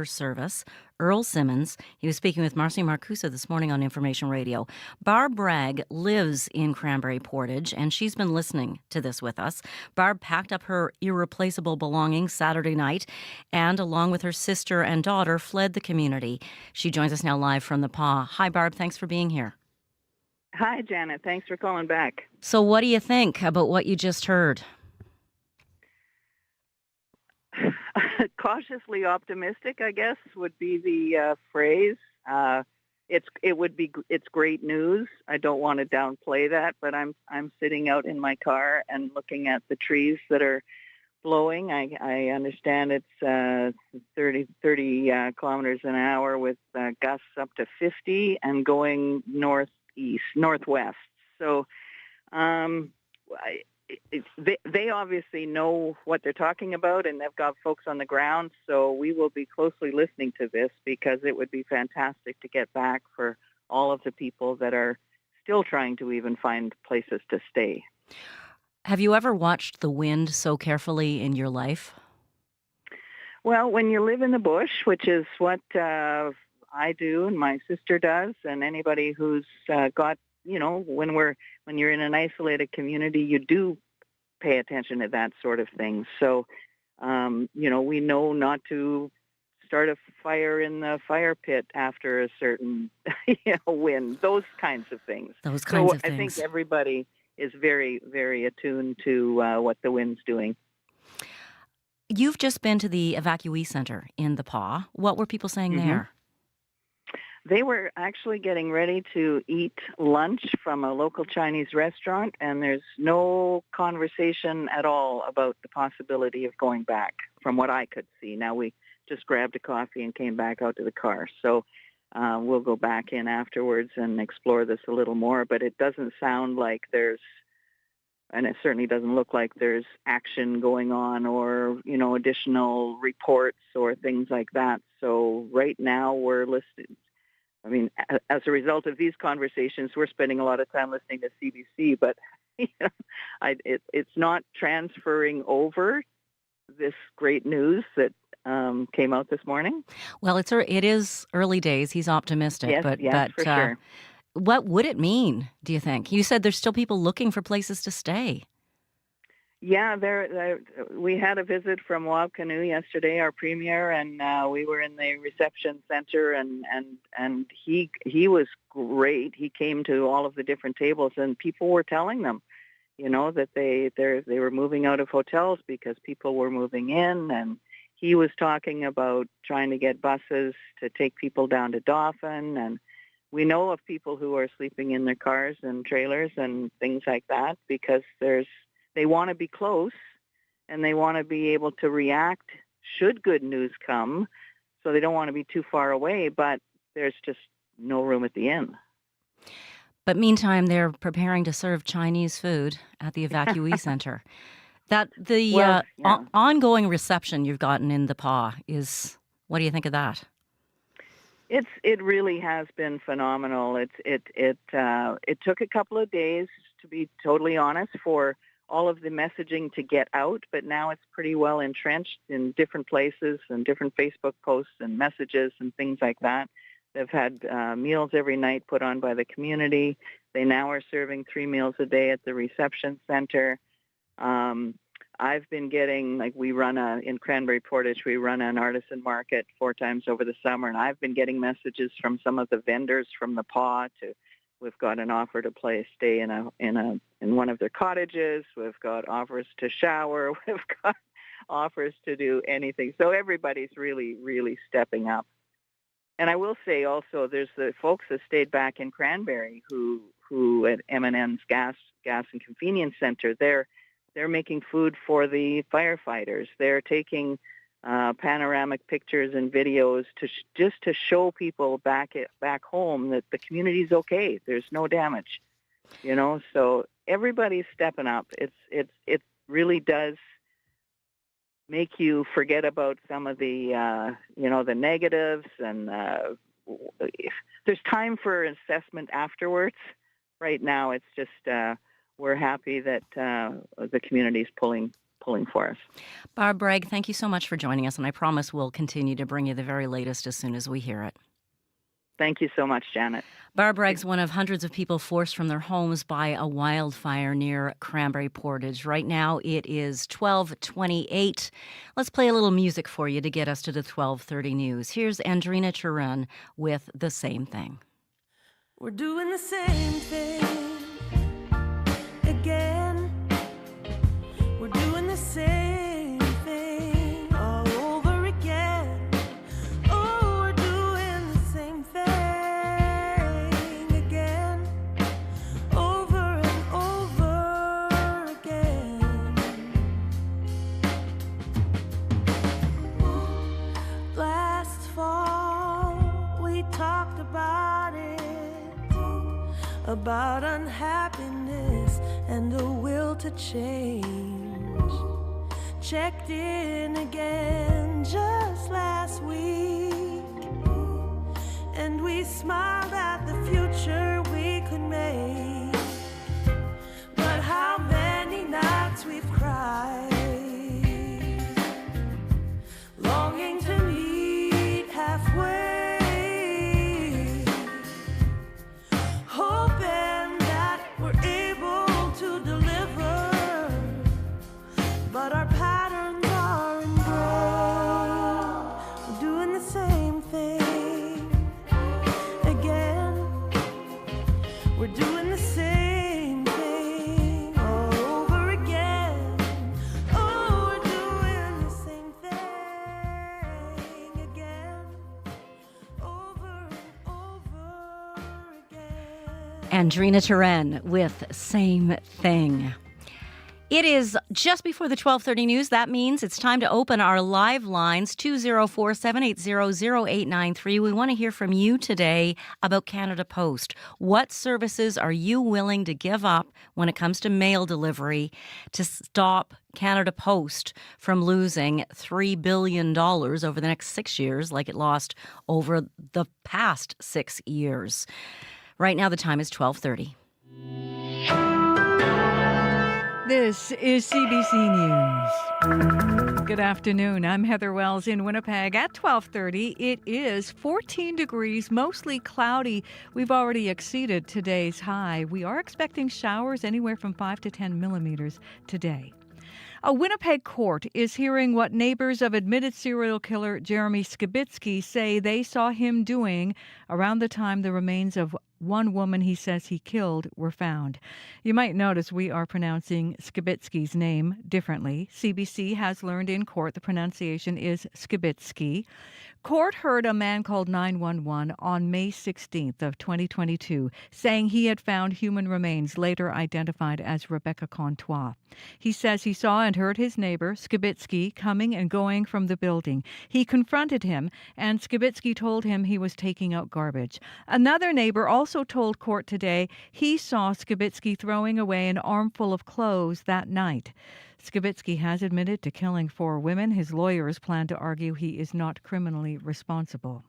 service, Earl Simmons. He was speaking with Marcy Marcusa this morning on Information Radio. Barb Bragg lives in Cranberry Portage, and she's been listening to this with us. Barb packed up her irreplaceable belongings Saturday night and, along with her sister and daughter, fled the community. She joins us now live from the PA. Hi, Barb. Thanks for being here. Hi, Janet. Thanks for calling back. So what do you think about what you just heard? Cautiously optimistic, I guess, would be the phrase. It's great news. I don't want to downplay that, but I'm sitting out in my car and looking at the trees that are blowing. I understand it's 30 kilometers an hour with gusts up to 50 and going northwest. So they obviously know what they're talking about, and they've got folks on the ground. So we will be closely listening to this, because it would be fantastic to get back for all of the people that are still trying to even find places to stay. Have you ever watched the wind so carefully in your life? Well, when you live in the bush, which is what I do and my sister does, and anybody who's got, when you're in an isolated community, you do pay attention to that sort of thing. So, we know not to start a fire in the fire pit after a certain wind, those kinds of things. I think everybody is very, very attuned to what the wind's doing. You've just been to the evacuee center in the PA. What were people saying there? They were actually getting ready to eat lunch from a local Chinese restaurant, and there's no conversation at all about the possibility of going back, from what I could see. Now, we just grabbed a coffee and came back out to the car. So we'll go back in afterwards and explore this a little more, but it doesn't sound like there's and it certainly doesn't look like there's action going on or, additional reports or things like that. So right now we're listening. I mean, as a result of these conversations, we're spending a lot of time listening to CBC, but it's not transferring over this great news that came out this morning. Well, it is early days. He's optimistic, Yes, but for sure. What would it mean, do you think? You said there's still people looking for places to stay. Yeah, we had a visit from Wab Canoe yesterday, our premier, and we were in the reception center, and he was great. He came to all of the different tables, and people were telling them, that they were moving out of hotels because people were moving in, and he was talking about trying to get buses to take people down to Dauphin, and we know of people who are sleeping in their cars and trailers and things like that because they want to be close and they want to be able to react should good news come. So they don't want to be too far away, but there's just no room at the inn. But meantime, they're preparing to serve Chinese food at the evacuee center. Ongoing reception you've gotten in the PA is, what do you think of that? It really has been phenomenal. It took a couple of days, to be totally honest, for all of the messaging to get out, but now it's pretty well entrenched in different places and different Facebook posts and messages and things like that. They've had meals every night put on by the community. They now are serving 3 meals a day at the reception center. I've been getting, we run in Cranberry Portage, we run an artisan market 4 times over the summer, and I've been getting messages from some of the vendors from the PA we've got an offer to stay in one of their cottages. We've got offers to shower. We've got offers to do anything. So everybody's really, really stepping up. And I will say also, there's the folks that stayed back in Cranberry who at M&N's Gas and Convenience Center, they're making food for the firefighters. They're taking panoramic pictures and videos just to show people back home that the community's okay. There's no damage, So everybody's stepping up. It really does make you forget about some of the the negatives, and there's time for assessment afterwards. Right now, it's just we're happy that the community's pulling for us. Barb Bragg, thank you so much for joining us, and I promise we'll continue to bring you the very latest as soon as we hear it. Thank you so much, Janet. Barb Bragg's one of hundreds of people forced from their homes by a wildfire near Cranberry Portage. Right now it is 12:28. Let's play a little music for you to get us to the 12:30 news. Here's Andrina Turan with The Same Thing. We're doing the same thing again. We're doing the same thing all over again. Oh, we're doing the same thing again, over and over again. Last fall, we talked about unhappiness and the will to change. Checked in again just last week, and we smiled at the future we could make. But how many nights we've cried, longing to meet halfway. But our patterns are ingrained. We're doing the same thing again. We're doing the same thing all over again. Oh, we're doing the same thing again, over and over again. Andrina Turan with Same Thing. It is just before the 12:30 news. That means it's time to open our live lines, 204-780-0893. We want to hear from you today about Canada Post. What services are you willing to give up when it comes to mail delivery to stop Canada Post from losing $3 billion over the next 6 years like it lost over the past 6 years? Right now, the time is 12:30. This is CBC News. Good afternoon. I'm Heather Wells in Winnipeg. At 12:30, it is 14 degrees, mostly cloudy. We've already exceeded today's high. We are expecting showers anywhere from 5 to 10 millimeters today. A Winnipeg court is hearing what neighbors of admitted serial killer Jeremy Skibitsky say they saw him doing around the time the remains of one woman he says he killed were found. You might notice we are pronouncing Skibitsky's name differently. CBC has learned in court the pronunciation is Skibitsky. Court heard a man called 911 on May 16th of 2022 saying he had found human remains later identified as Rebecca Contois. He says he saw and heard his neighbor, Skibitsky, coming and going from the building. He confronted him and Skibitsky told him he was taking out garbage. Another neighbor also told court today he saw Skibitsky throwing away an armful of clothes that night. Skibitsky has admitted to killing 4 women. His lawyers plan to argue he is not criminally responsible.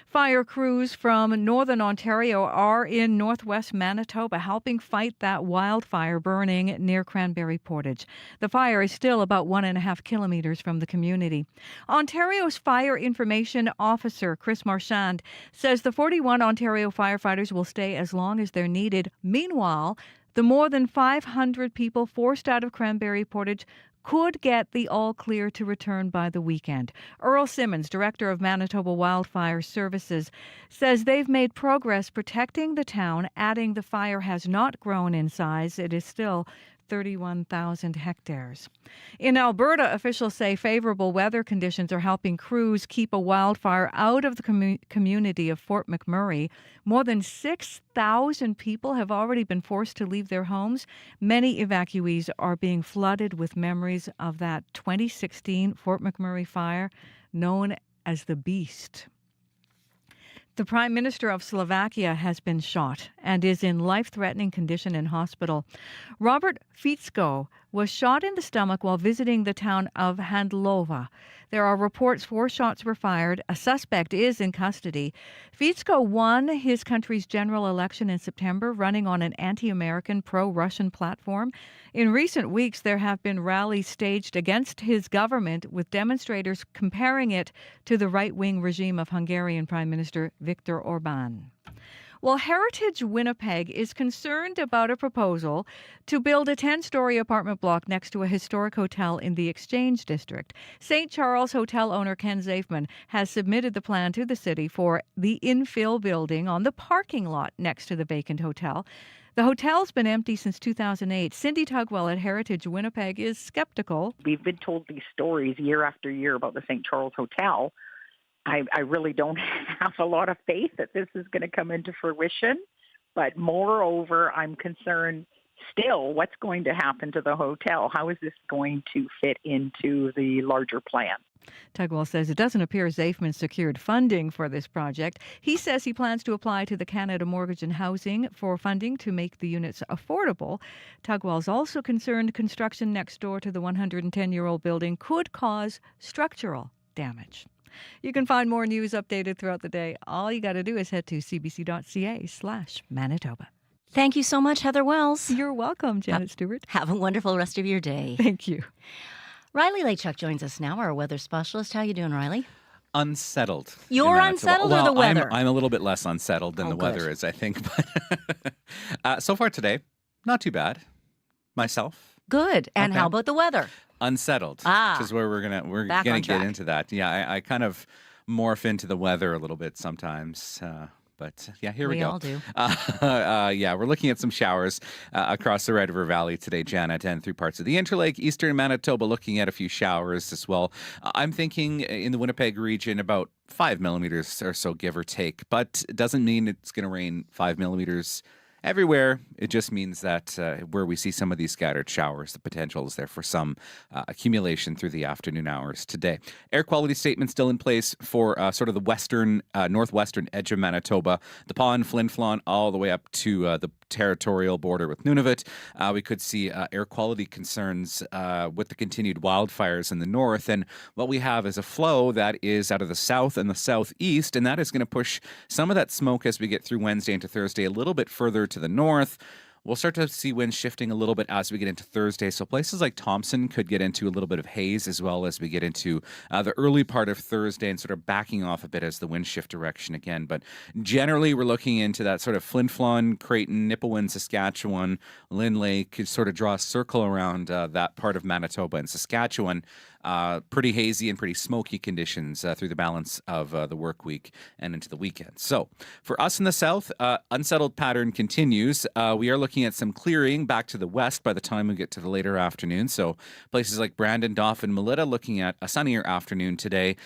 Fire crews from northern Ontario are in northwest Manitoba helping fight that wildfire burning near Cranberry Portage. The fire is still about 1.5 kilometers from the community. Ontario's Fire Information Officer, Chris Marchand, says the 41 Ontario firefighters will stay as long as they're needed. Meanwhile, the more than 500 people forced out of Cranberry Portage could get the all clear to return by the weekend. Earl Simmons, director of Manitoba Wildfire Services, says they've made progress protecting the town, adding the fire has not grown in size. It is still 31,000 hectares. In Alberta, officials say favorable weather conditions are helping crews keep a wildfire out of the community of Fort McMurray. More than 6,000 people have already been forced to leave their homes. Many evacuees are being flooded with memories of that 2016 Fort McMurray fire known as the Beast. The Prime Minister of Slovakia has been shot and is in life-threatening condition in hospital. Robert Fico was shot in the stomach while visiting the town of Handlova. There are reports 4 shots were fired. A suspect is in custody. Fico won his country's general election in September, running on an anti-American, pro-Russian platform. In recent weeks, there have been rallies staged against his government, with demonstrators comparing it to the right-wing regime of Hungarian Prime Minister Viktor Orban. Well, Heritage Winnipeg is concerned about a proposal to build a 10-story apartment block next to a historic hotel in the Exchange District. St. Charles hotel owner Ken Zafman has submitted the plan to the city for the infill building on the parking lot next to the vacant hotel. The hotel's been empty since 2008. Cindy Tugwell at Heritage Winnipeg is skeptical. We've been told these stories year after year about the St. Charles Hotel. I really don't have a lot of faith that this is going to come into fruition. But moreover, I'm concerned still what's going to happen to the hotel. How is this going to fit into the larger plan? Tugwell says it doesn't appear Zafman secured funding for this project. He says he plans to apply to the Canada Mortgage and Housing for funding to make the units affordable. Tugwell's also concerned construction next door to the 110-year-old building could cause structural damage. You can find more news updated throughout the day. All you got to do is head to cbc.ca/Manitoba. Thank you so much, Heather Wells. You're welcome, Janet Stewart. Have a wonderful rest of your day. Thank you. Riley Lachuk joins us now, our weather specialist. How you doing, Riley? Unsettled. You're unsettled or the weather? I'm a little bit less unsettled than the weather is, I think. But so far today, not too bad. Myself. Good. And how about the weather? Unsettled. Which is where we're gonna get into that. Yeah, I kind of morph into the weather a little bit sometimes. But yeah, here we go. We all do. Yeah, we're looking at some showers across the Red River Valley today, Janet, and through parts of the Interlake, eastern Manitoba, looking at a few showers as well. I'm thinking in the Winnipeg region about 5 millimeters or so, give or take. But it doesn't mean it's going to rain 5 millimeters everywhere. It just means that where we see some of these scattered showers, the potential is there for some accumulation through the afternoon hours today. Air quality statement still in place for sort of the western, northwestern edge of Manitoba, the Pond, Flin Flon, all the way up to the territorial border with Nunavut. We could see air quality concerns with the continued wildfires in the north. And what we have is a flow that is out of the south and the southeast, and that is going to push some of that smoke as we get through Wednesday into Thursday a little bit further to the north. We'll start to see winds shifting a little bit as we get into Thursday. So places like Thompson could get into a little bit of haze as well as we get into the early part of Thursday and sort of backing off a bit as the winds shift direction again. But generally, we're looking into that sort of Flin Flon, Creighton, Nipawin, Saskatchewan, Lynn Lake could sort of draw a circle around that part of Manitoba and Saskatchewan. Pretty hazy and pretty smoky conditions through the balance of the work week and into the weekend. So for us in the south, unsettled pattern continues. We are looking at some clearing back to the west by the time we get to the later afternoon. So places like Brandon, Dauphin, Melita looking at a sunnier afternoon today.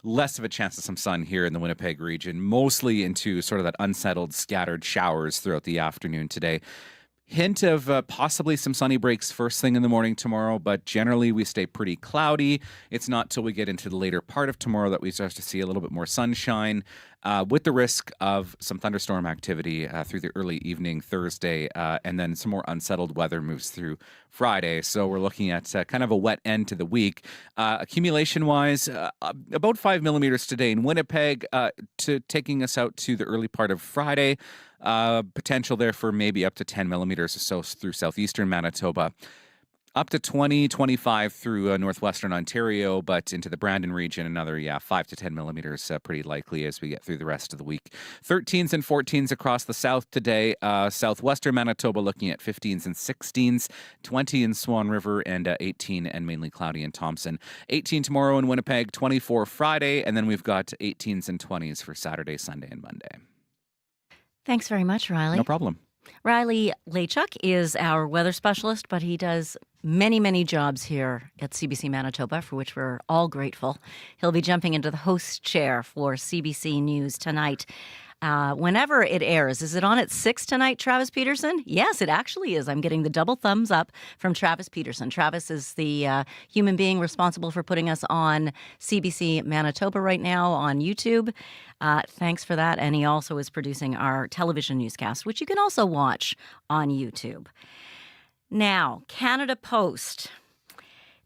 Less of a chance of some sun here in the Winnipeg region, mostly into sort of that unsettled, scattered showers throughout the afternoon today. Hint of possibly some sunny breaks first thing in the morning tomorrow, but generally we stay pretty cloudy. It's not till we get into the later part of tomorrow that we start to see a little bit more sunshine, with the risk of some thunderstorm activity through the early evening Thursday, and then some more unsettled weather moves through Friday. So we're looking at kind of a wet end to the week. Accumulation-wise, about 5 millimeters today in Winnipeg, to taking us out to the early part of Friday. Potential there for maybe up to 10 millimeters or so through southeastern Manitoba. Up to 20, 25 through northwestern Ontario, but into the Brandon region, another, 5 to 10 millimeters pretty likely as we get through the rest of the week. 13s and 14s across the south today. Southwestern Manitoba looking at 15s and 16s, 20 in Swan River, and 18 and mainly cloudy in Thompson. 18 tomorrow in Winnipeg, 24 Friday, and then we've got 18s and 20s for Saturday, Sunday, and Monday. Thanks very much, Riley. No problem. Riley Lachuk is our weather specialist, but he does many, many jobs here at CBC Manitoba, for which we're all grateful. He'll be jumping into the host chair for CBC News tonight. Whenever it airs. Is it on at 6 tonight, Travis Peterson? Yes, it actually is. I'm getting the double thumbs up from Travis Peterson. Travis is the human being responsible for putting us on CBC Manitoba right now on YouTube. Thanks for that. And he also is producing our television newscast, which you can also watch on YouTube. Now, Canada Post.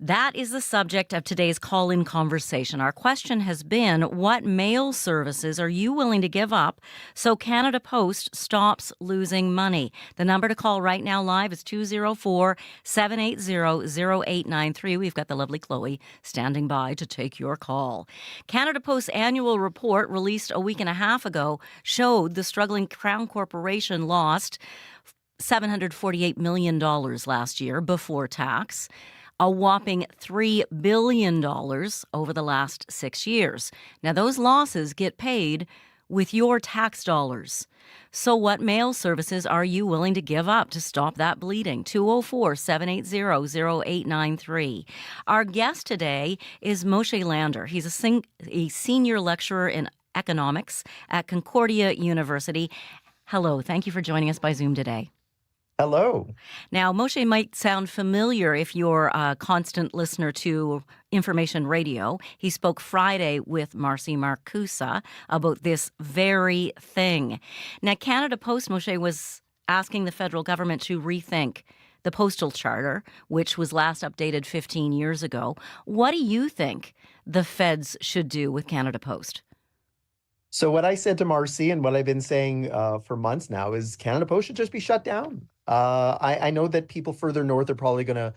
That is the subject of today's call-in conversation. Our question has been, what mail services are you willing to give up so Canada Post stops losing money? The number to call right now live is 204-780-0893. We've got the lovely Chloe standing by to take your call. Canada Post's annual report released a week and a half ago showed the struggling Crown Corporation lost $748 million last year before tax. A whopping $3 billion over the last 6 years. Now, those losses get paid with your tax dollars. So what mail services are you willing to give up to stop that bleeding? 204-780-0893. Our guest today is Moshe Lander. He's a senior lecturer in economics at Concordia University. Hello, thank you for joining us by Zoom today. Hello. Now, Moshe might sound familiar if you're a constant listener to Information Radio. He spoke Friday with Marcy Marcusa about this very thing. Now, Canada Post, Moshe, was asking the federal government to rethink the postal charter, which was last updated 15 years ago. What do you think the feds should do with Canada Post? So what I said to Marcy and what I've been saying for months now is Canada Post should just be shut down. I know that people further north are probably going to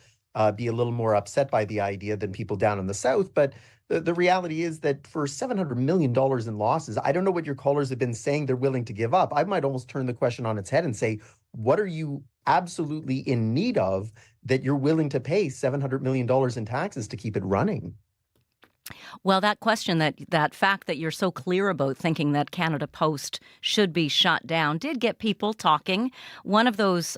be a little more upset by the idea than people down in the south, but the reality is that for $700 million in losses, I don't know what your callers have been saying they're willing to give up. I might almost turn the question on its head and say, what are you absolutely in need of that you're willing to pay $700 million in taxes to keep it running? Well, that question, that fact that you're so clear about thinking that Canada Post should be shut down did get people talking. One of those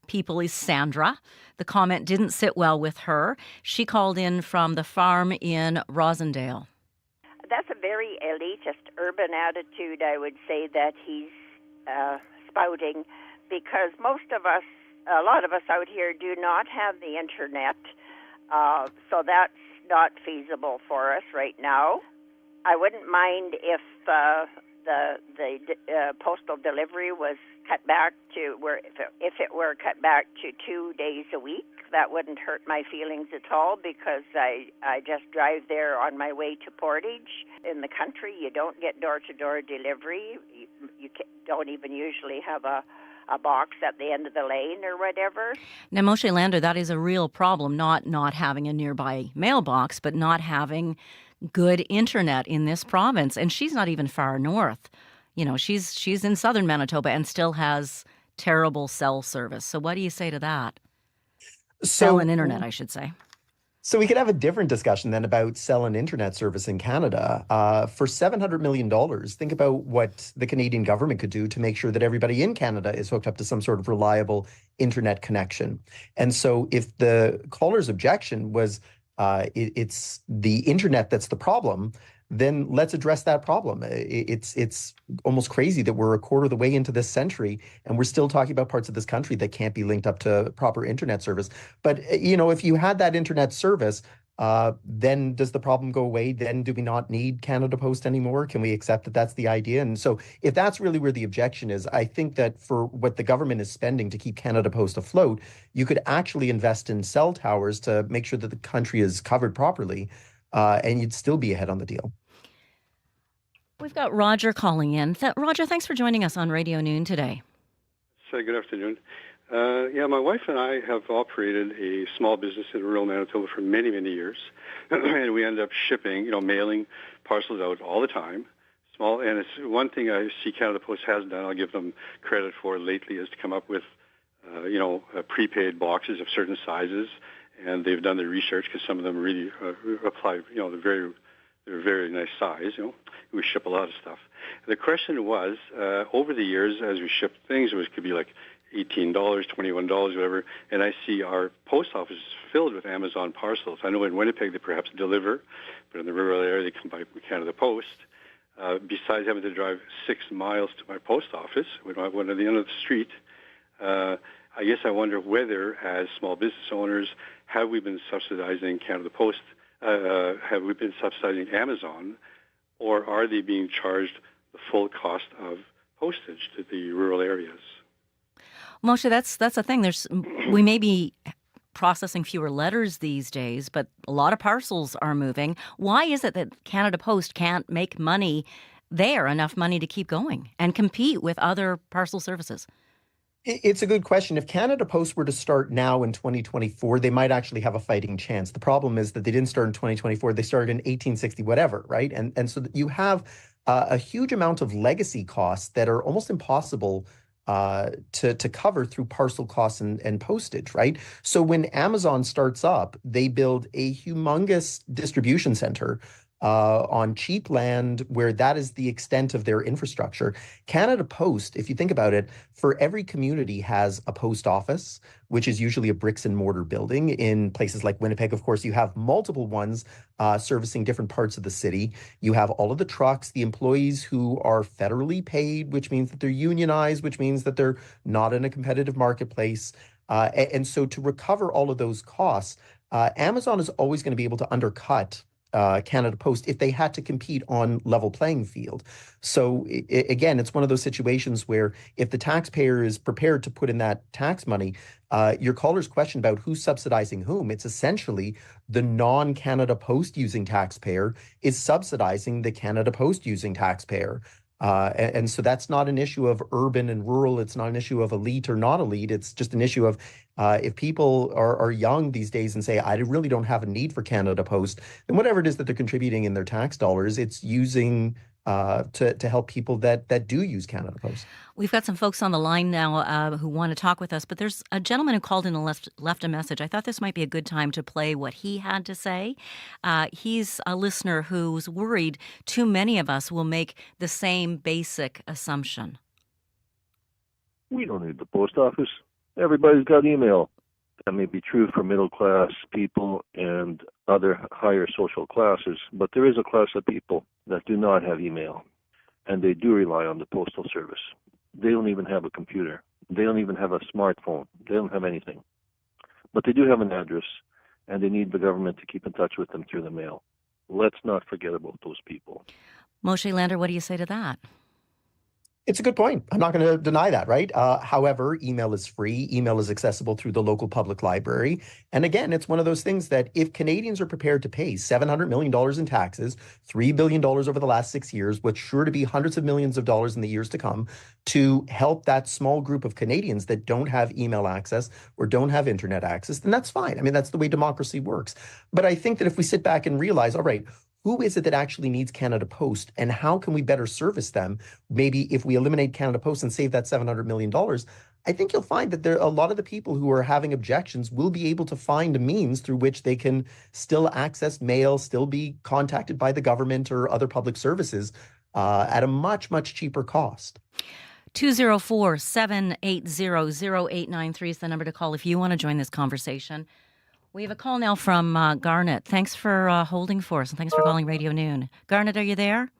people is Sandra. The comment didn't sit well with her. She called in from the farm in Rosendale. That's a very elitist urban attitude, I would say, that he's spouting, because a lot of us out here do not have the internet, so that's not feasible for us right now. I wouldn't mind if the postal delivery was cut back to if it were cut back to 2 days a week. That wouldn't hurt my feelings at all, because I just drive there on my way to Portage. In the country, you don't get door-to-door delivery. You don't even usually have a box at the end of the lane or whatever. Now, Moshe Lander, that is a real problem, not having a nearby mailbox, but not having good internet in this province. And she's not even far north. You know, she's in southern Manitoba and still has terrible cell service. So what do you say to that? Cell and internet, I should say. So we could have a different discussion then about cell and internet service in Canada. For $700 million, think about what the Canadian government could do to make sure that everybody in Canada is hooked up to some sort of reliable internet connection. And so if the caller's objection was it's the internet that's the problem, then let's address that problem. It's almost crazy that we're a quarter of the way into this century and we're still talking about parts of this country that can't be linked up to proper internet service. But, you know, if you had that internet service, then does the problem go away? Then do we not need Canada Post anymore? Can we accept that that's the idea? And so if that's really where the objection is, I think that for what the government is spending to keep Canada Post afloat, you could actually invest in cell towers to make sure that the country is covered properly, and you'd still be ahead on the deal. We've got Roger calling in. Roger, thanks for joining us on Radio Noon today. Good afternoon. My wife and I have operated a small business in rural Manitoba for many, many years, and we end up shipping, mailing parcels out all the time. And it's one thing I see Canada Post has done. I'll give them credit for lately is to come up with, prepaid boxes of certain sizes, and they've done the research because some of them really apply. They're very nice size. We ship a lot of stuff. The question was, over the years, as we ship things, it could be like $18, $21, whatever, and I see our post office is filled with Amazon parcels. I know in Winnipeg they perhaps deliver, but in the rural area they come by Canada Post. Besides having to drive 6 miles to my post office, we don't have one at the end of the street. I guess I wonder whether, as small business owners, have we been subsidizing Canada Post? Have we been subsidizing Amazon, or are they being charged the full cost of postage to the rural areas? Moshe, that's the thing. We may be processing fewer letters these days, but a lot of parcels are moving. Why is it that Canada Post can't make money there, enough money to keep going and compete with other parcel services? It's a good question. If Canada Post were to start now in 2024, they might actually have a fighting chance. The problem is that they didn't start in 2024. They started in 1860, whatever, right? And so you have a huge amount of legacy costs that are almost impossible to cover through parcel costs and postage, right? So when Amazon starts up, they build a humongous distribution center on cheap land where that is the extent of their infrastructure. Canada Post, if you think about it, for every community has a post office, which is usually a bricks and mortar building. In places like Winnipeg, of course, you have multiple ones servicing different parts of the city. You have all of the trucks, the employees who are federally paid, which means that they're unionized, which means that they're not in a competitive marketplace. And so to recover all of those costs, Amazon is always going to be able to undercut Canada Post if they had to compete on level playing field. So again, it's one of those situations where if the taxpayer is prepared to put in that tax money, your caller's question about who's subsidizing whom, it's essentially the non-Canada Post using taxpayer is subsidizing the Canada Post using taxpayer. And so that's not an issue of urban and rural. It's not an issue of elite or not elite. It's just an issue of if people are young these days and say, I really don't have a need for Canada Post, then whatever it is that they're contributing in their tax dollars, it's using to help people that do use Canada Post. We've got some folks on the line now who want to talk with us, but there's a gentleman who called in and left a message. I thought this might be a good time to play what he had to say. He's a listener who's worried too many of us will make the same basic assumption. We don't need the post office. Everybody's got email. That may be true for middle-class people and other higher social classes, but there is a class of people that do not have email, and they do rely on the postal service. They don't even have a computer. They don't even have a smartphone. They don't have anything. But they do have an address, and they need the government to keep in touch with them through the mail. Let's not forget about those people. Moshe Lander, what do you say to that? It's a good point. I'm not going to deny that, right? However, email is free. Email is accessible through the local public library. And again, it's one of those things that if Canadians are prepared to pay $700 million in taxes, $3 billion over the last 6 years, what's sure to be hundreds of millions of dollars in the years to come, to help that small group of Canadians that don't have email access or don't have internet access, then that's fine. I mean, that's the way democracy works. But I think that if we sit back and realize, all right, who is it that actually needs Canada Post, and how can we better service them? Maybe if we eliminate Canada Post and save that $700 million, I think you'll find that there a lot of the people who are having objections will be able to find a means through which they can still access mail, still be contacted by the government or other public services at a much, much cheaper cost. 204-780-0893 is the number to call if you want to join this conversation. We have a call now from Garnet. Thanks for holding for us, and thanks for calling Radio Noon. Garnet, are you there?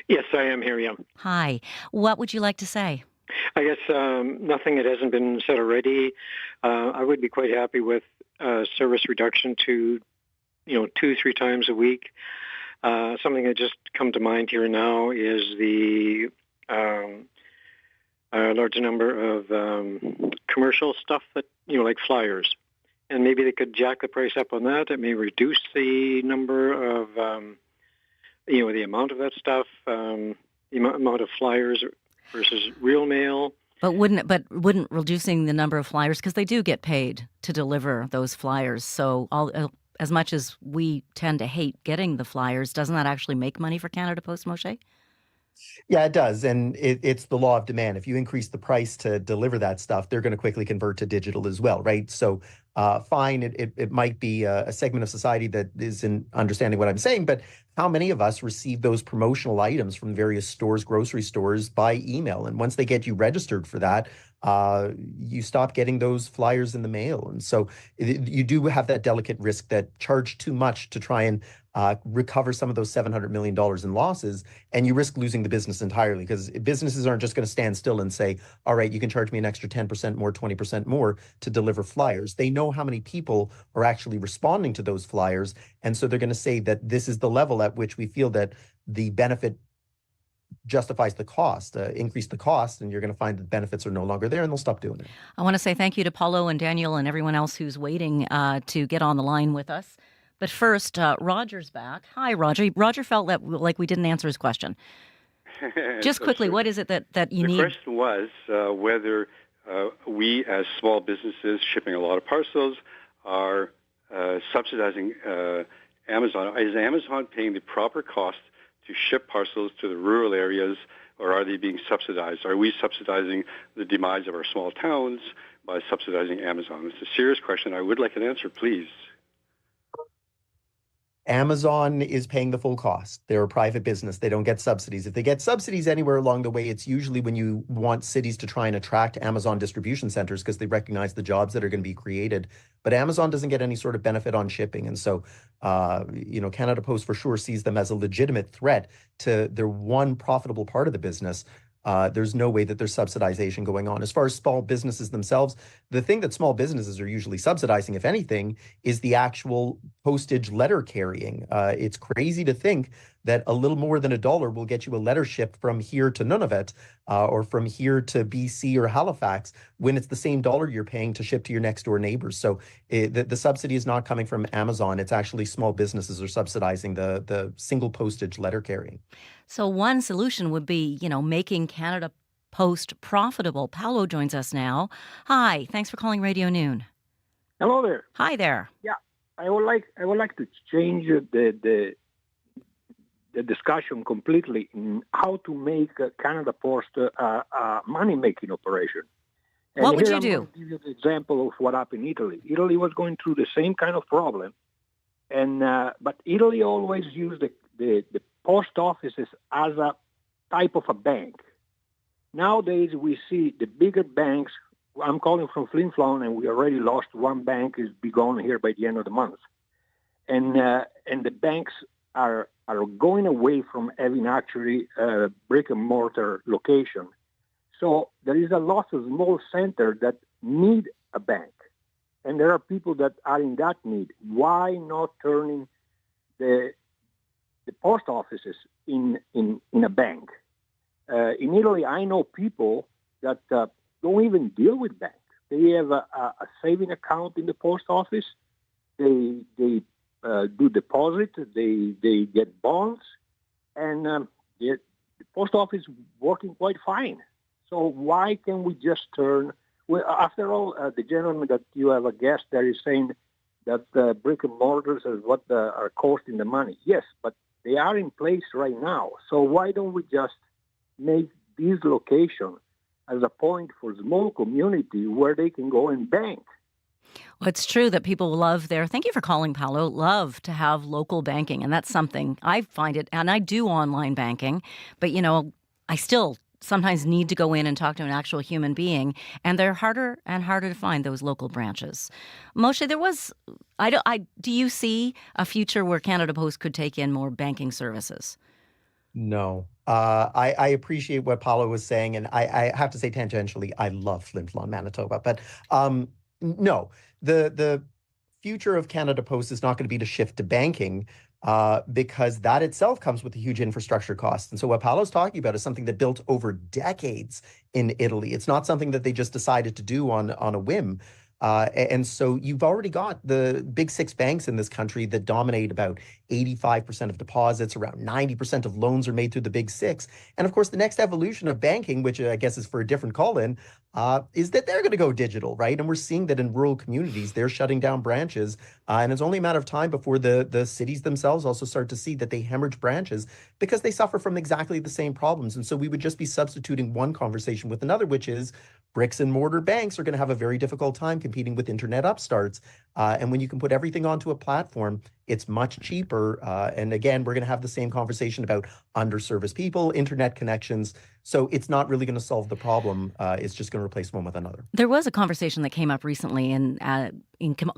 Yes, I am here, yeah. Hi. What would you like to say? I guess nothing that hasn't been said already. I would be quite happy with service reduction to, 2-3 times a week. Something that just come to mind here now is the large number of commercial stuff that, like flyers. And maybe they could jack the price up on that. It may reduce the number of, the amount of that stuff, the amount of flyers versus real mail. But wouldn't reducing the number of flyers, because they do get paid to deliver those flyers. So as much as we tend to hate getting the flyers, doesn't that actually make money for Canada Post, Moshe? Yeah, it does. And it's the law of demand. If you increase the price to deliver that stuff, they're going to quickly convert to digital as well, right? So fine, it might be a segment of society that isn't understanding what I'm saying, but how many of us receive those promotional items from various stores, grocery stores, by email? And once they get you registered for that, you stop getting those flyers in the mail. And so you do have that delicate risk that charge too much to try and recover some of those $700 million in losses, and you risk losing the business entirely, because businesses aren't just going to stand still and say, all right, you can charge me an extra 10% more, 20% more to deliver flyers. They know how many people are actually responding to those flyers, and so they're going to say that this is the level at which we feel that the benefit justifies the cost, increase the cost, and you're going to find that benefits are no longer there, and they'll stop doing it. I want to say thank you to Paulo and Daniel and everyone else who's waiting to get on the line with us. But first, Roger's back. Hi, Roger. Roger felt like we didn't answer his question. Just quickly, what is it that you need? The question was whether we, as small businesses shipping a lot of parcels, are subsidizing Amazon. Is Amazon paying the proper cost to ship parcels to the rural areas, or are they being subsidized? Are we subsidizing the demise of our small towns by subsidizing Amazon? It's a serious question. I would like an answer, please. Amazon is paying the full cost. They're a private business. They don't get subsidies. If they get subsidies anywhere along the way, it's usually when you want cities to try and attract Amazon distribution centers because they recognize the jobs that are going to be created. But Amazon doesn't get any sort of benefit on shipping. And so, Canada Post for sure sees them as a legitimate threat to their one profitable part of the business. There's no way that there's subsidization going on. As far as small businesses themselves, the thing that small businesses are usually subsidizing, if anything, is the actual postage letter carrying. It's crazy to think that a little more than $1 will get you a letter shipped from here to Nunavut or from here to BC or Halifax when it's the same dollar you're paying to ship to your next door neighbors. So the subsidy is not coming from Amazon. It's actually small businesses are subsidizing the single postage letter carrying. So one solution would be, making Canada Post profitable. Paolo joins us now. Hi, thanks for calling Radio Noon. Hello there. Hi there. Yeah, I would like to change the discussion completely in how to make Canada Post a money-making operation. And what would you I'm do? Going to give you the example of what happened in Italy. Italy was going through the same kind of problem, and but Italy always used the post offices as a type of a bank. Nowadays, we see the bigger banks. I'm calling from Flin Flon, and we already lost one bank. Is be gone here by the end of the month, and the banks are going away from having actually brick and mortar location. So there is a lot of small centers that need a bank. And there are people that are in that need. Why not turning the post offices in a bank? In Italy, I know people that don't even deal with banks. They have a saving account in the post office. They do deposit. They get bonds, and the post office is working quite fine. So why can we just turn? Well, after all, the gentleman that you have a guest there is saying that brick and mortars is what are costing the money. Yes, but they are in place right now. So why don't we just make this location as a point for small community where they can go and bank? Well, it's true that people love thank you for calling, Paolo, love to have local banking. And that's something I find it, and I do online banking, but, I still sometimes need to go in and talk to an actual human being, and they're harder and harder to find, those local branches. Moshe, do you see a future where Canada Post could take in more banking services? No. I appreciate what Paolo was saying, and I have to say tangentially, I love Flin Flon, Manitoba. But no, the future of Canada Post is not going to be to shift to banking because that itself comes with a huge infrastructure cost. And so what Paolo's talking about is something that built over decades in Italy. It's not something that they just decided to do on a whim. And so you've already got the big six banks in this country that dominate about 85% of deposits, around 90% of loans are made through the big six. And of course, the next evolution of banking, which I guess is for a different call-in, is that they're going to go digital, right? And we're seeing that in rural communities, they're shutting down branches. And it's only a matter of time before the cities themselves also start to see that they hemorrhage branches because they suffer from exactly the same problems. And so we would just be substituting one conversation with another, which is bricks and mortar banks are going to have a very difficult time competing with internet upstarts. And when you can put everything onto a platform, it's much cheaper. And again, we're going to have the same conversation about underserviced people, internet connections. So it's not really going to solve the problem. It's just going to replace one with another. There was a conversation that came up recently in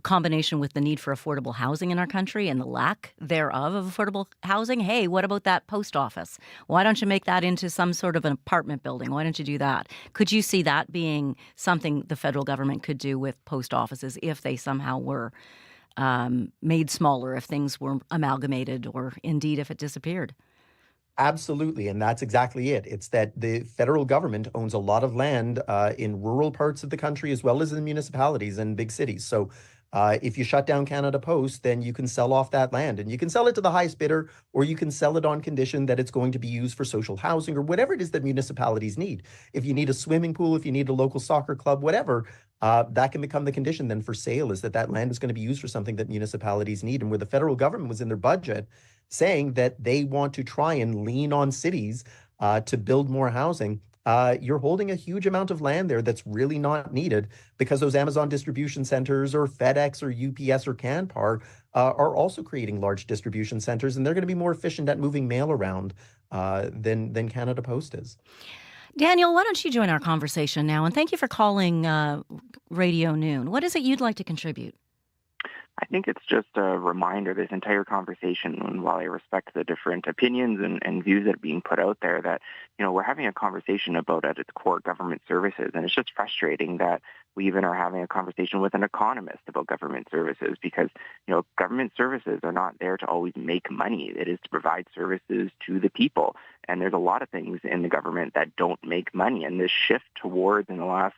combination with the need for affordable housing in our country and the lack thereof of affordable housing. Hey, what about that post office? Why don't you make that into some sort of an apartment building? Why don't you do that? Could you see that being something the federal government could do with post offices if they somehow were made smaller, if things were amalgamated, or indeed if it disappeared? Absolutely. And that's exactly it. It's that the federal government owns a lot of land in rural parts of the country as well as in municipalities and big cities. So if you shut down Canada Post, then you can sell off that land and you can sell it to the highest bidder, or you can sell it on condition that it's going to be used for social housing or whatever it is that municipalities need. If you need a swimming pool, if you need a local soccer club, whatever, that can become the condition then for sale, is that land is going to be used for something that municipalities need. And where the federal government was in their budget saying that they want to try and lean on cities to build more housing, you're holding a huge amount of land there that's really not needed, because those Amazon distribution centers or FedEx or UPS or Canpar are also creating large distribution centers, and they're going to be more efficient at moving mail around than Canada Post is. Daniel, why don't you join our conversation now? And thank you for calling Radio Noon. What is it you'd like to contribute? I think it's just a reminder, this entire conversation, and while I respect the different opinions and views that are being put out there, that, we're having a conversation about, at its core, government services. And it's just frustrating that we even are having a conversation with an economist about government services, because, government services are not there to always make money. It is to provide services to the people. And there's a lot of things in the government that don't make money. And this shift towards, in the last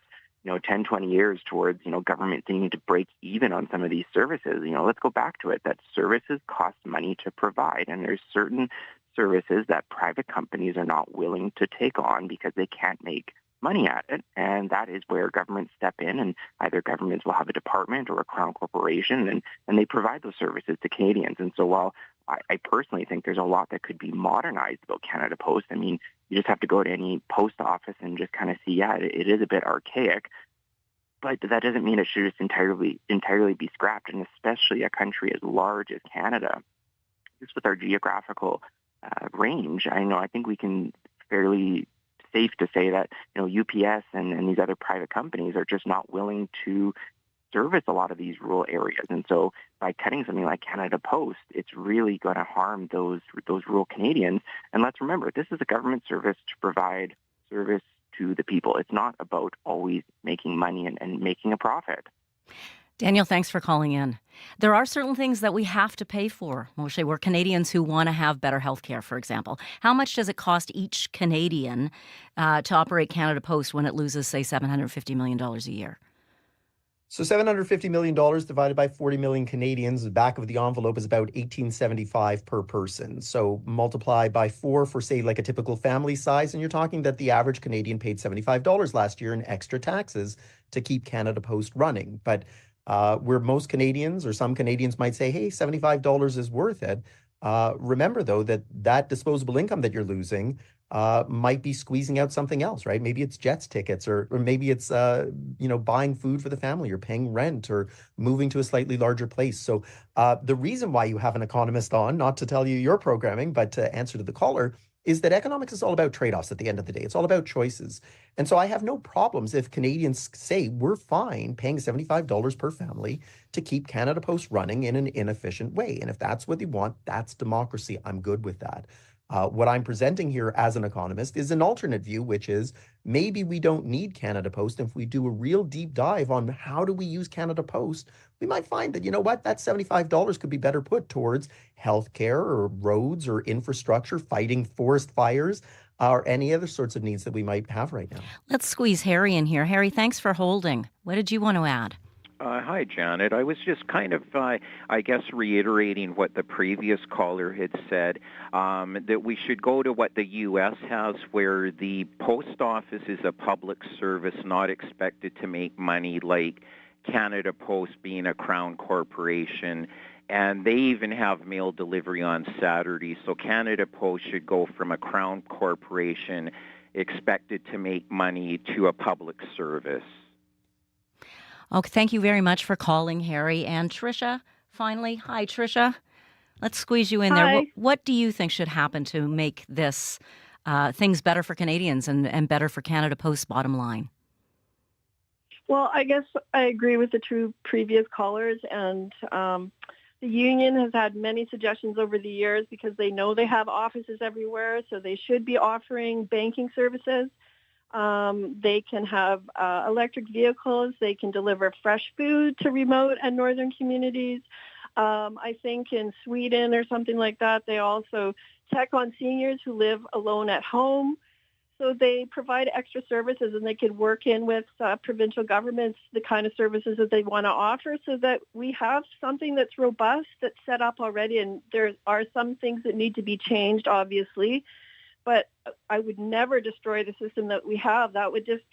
10, 20 years towards, government needing to break even on some of these services. Let's go back to it, that services cost money to provide. And there's certain services that private companies are not willing to take on because they can't make money at it. And that is where governments step in, and either governments will have a department or a crown corporation, and they provide those services to Canadians. And so while I personally think there's a lot that could be modernized about Canada Post, I mean, you just have to go to any post office and just kind of see, it is a bit archaic, but that doesn't mean it should just entirely be scrapped. And especially a country as large as Canada, just with our geographical range, I think we can fairly safe to say that, UPS and these other private companies are just not willing to service a lot of these rural areas. And so by cutting something like Canada Post, it's really going to harm those rural Canadians. And let's remember, this is a government service to provide service to the people. It's not about always making money and making a profit. Daniel, thanks for calling in. There are certain things that we have to pay for, Moshe. We're Canadians who want to have better health care, for example. How much does it cost each Canadian to operate Canada Post when it loses, say, $750 million a year? So $750 million divided by 40 million Canadians, the back of the envelope is about $1,875 per person. So multiply by 4 for, say, like a typical family size, and you're talking that the average Canadian paid $75 last year in extra taxes to keep Canada Post running. But where most Canadians or some Canadians might say, hey, $75 is worth it. Remember, though, that disposable income that you're losing might be squeezing out something else, right? Maybe it's Jets tickets or maybe it's, buying food for the family or paying rent or moving to a slightly larger place. So the reason why you have an economist on, not to tell you your programming, but to answer to the caller, is that economics is all about trade-offs at the end of the day. It's all about choices. And so I have no problems if Canadians say we're fine paying $75 per family to keep Canada Post running in an inefficient way. And if that's what they want, that's democracy. I'm good with that. What I'm presenting here as an economist is an alternate view, which is maybe we don't need Canada Post. If we do a real deep dive on how do we use Canada Post, we might find that, you know what, that $75 could be better put towards healthcare or roads or infrastructure, fighting forest fires, or any other sorts of needs that we might have right now. Let's squeeze Harry in here. Harry, thanks for holding. What did you want to add? Hi, Janet. I was just kind of, reiterating what the previous caller had said, that we should go to what the U.S. has, where the post office is a public service not expected to make money like Canada Post being a Crown corporation. And they even have mail delivery on Saturdays. So Canada Post should go from a Crown corporation expected to make money to a public service. Okay, thank you very much for calling, Harry. And Tricia, finally. Hi, Tricia. Let's squeeze you in there. What do you think should happen to make this things better for Canadians and better for Canada Post's bottom line? Well, I guess I agree with the two previous callers, and the union has had many suggestions over the years because they know they have offices everywhere, so they should be offering banking services. They can have electric vehicles. They can deliver fresh food to remote and northern communities. I think in Sweden or something like that, they also check on seniors who live alone at home. So they provide extra services, and they could work in with provincial governments the kind of services that they want to offer so that we have something that's robust, that's set up already. And there are some things that need to be changed, obviously. But I would never destroy the system that we have. That would just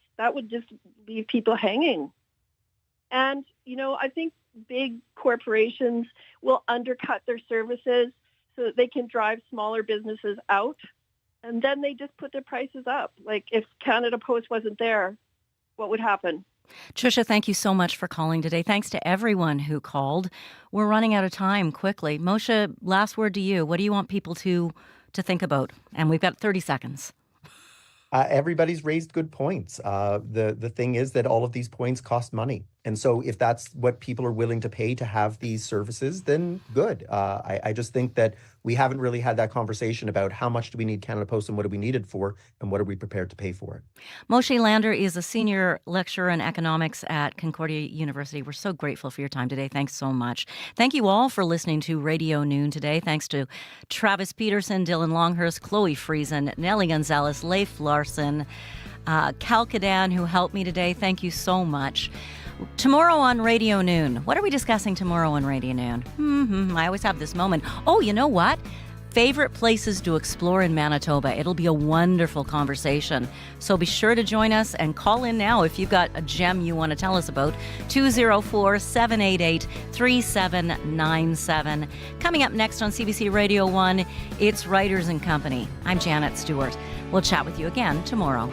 leave people hanging. And, I think big corporations will undercut their services so that they can drive smaller businesses out. And then they just put their prices up. Like if Canada Post wasn't there, what would happen? Tricia, thank you so much for calling today. Thanks to everyone who called. We're running out of time quickly. Moshe, last word to you. What do you want people to think about? And we've got 30 seconds. Everybody's raised good points. The thing is that all of these points cost money. And so if that's what people are willing to pay to have these services, then good. I just think that we haven't really had that conversation about how much do we need Canada Post and what do we need it for and what are we prepared to pay for it. Moshe Lander is a senior lecturer in economics at Concordia University. We're so grateful for your time today. Thanks so much. Thank you all for listening to Radio Noon today. Thanks to Travis Peterson, Dylan Longhurst, Chloe Friesen, Nellie Gonzalez, Leif Larson, Cal Cadan, who helped me today. Thank you so much. Tomorrow on Radio Noon. What are we discussing tomorrow on Radio Noon? I always have this moment. Oh, you know what? Favorite places to explore in Manitoba. It'll be a wonderful conversation. So be sure to join us and call in now if you've got a gem you want to tell us about. 204-788-3797. Coming up next on CBC Radio 1, it's Writers and Company. I'm Janet Stewart. We'll chat with you again tomorrow.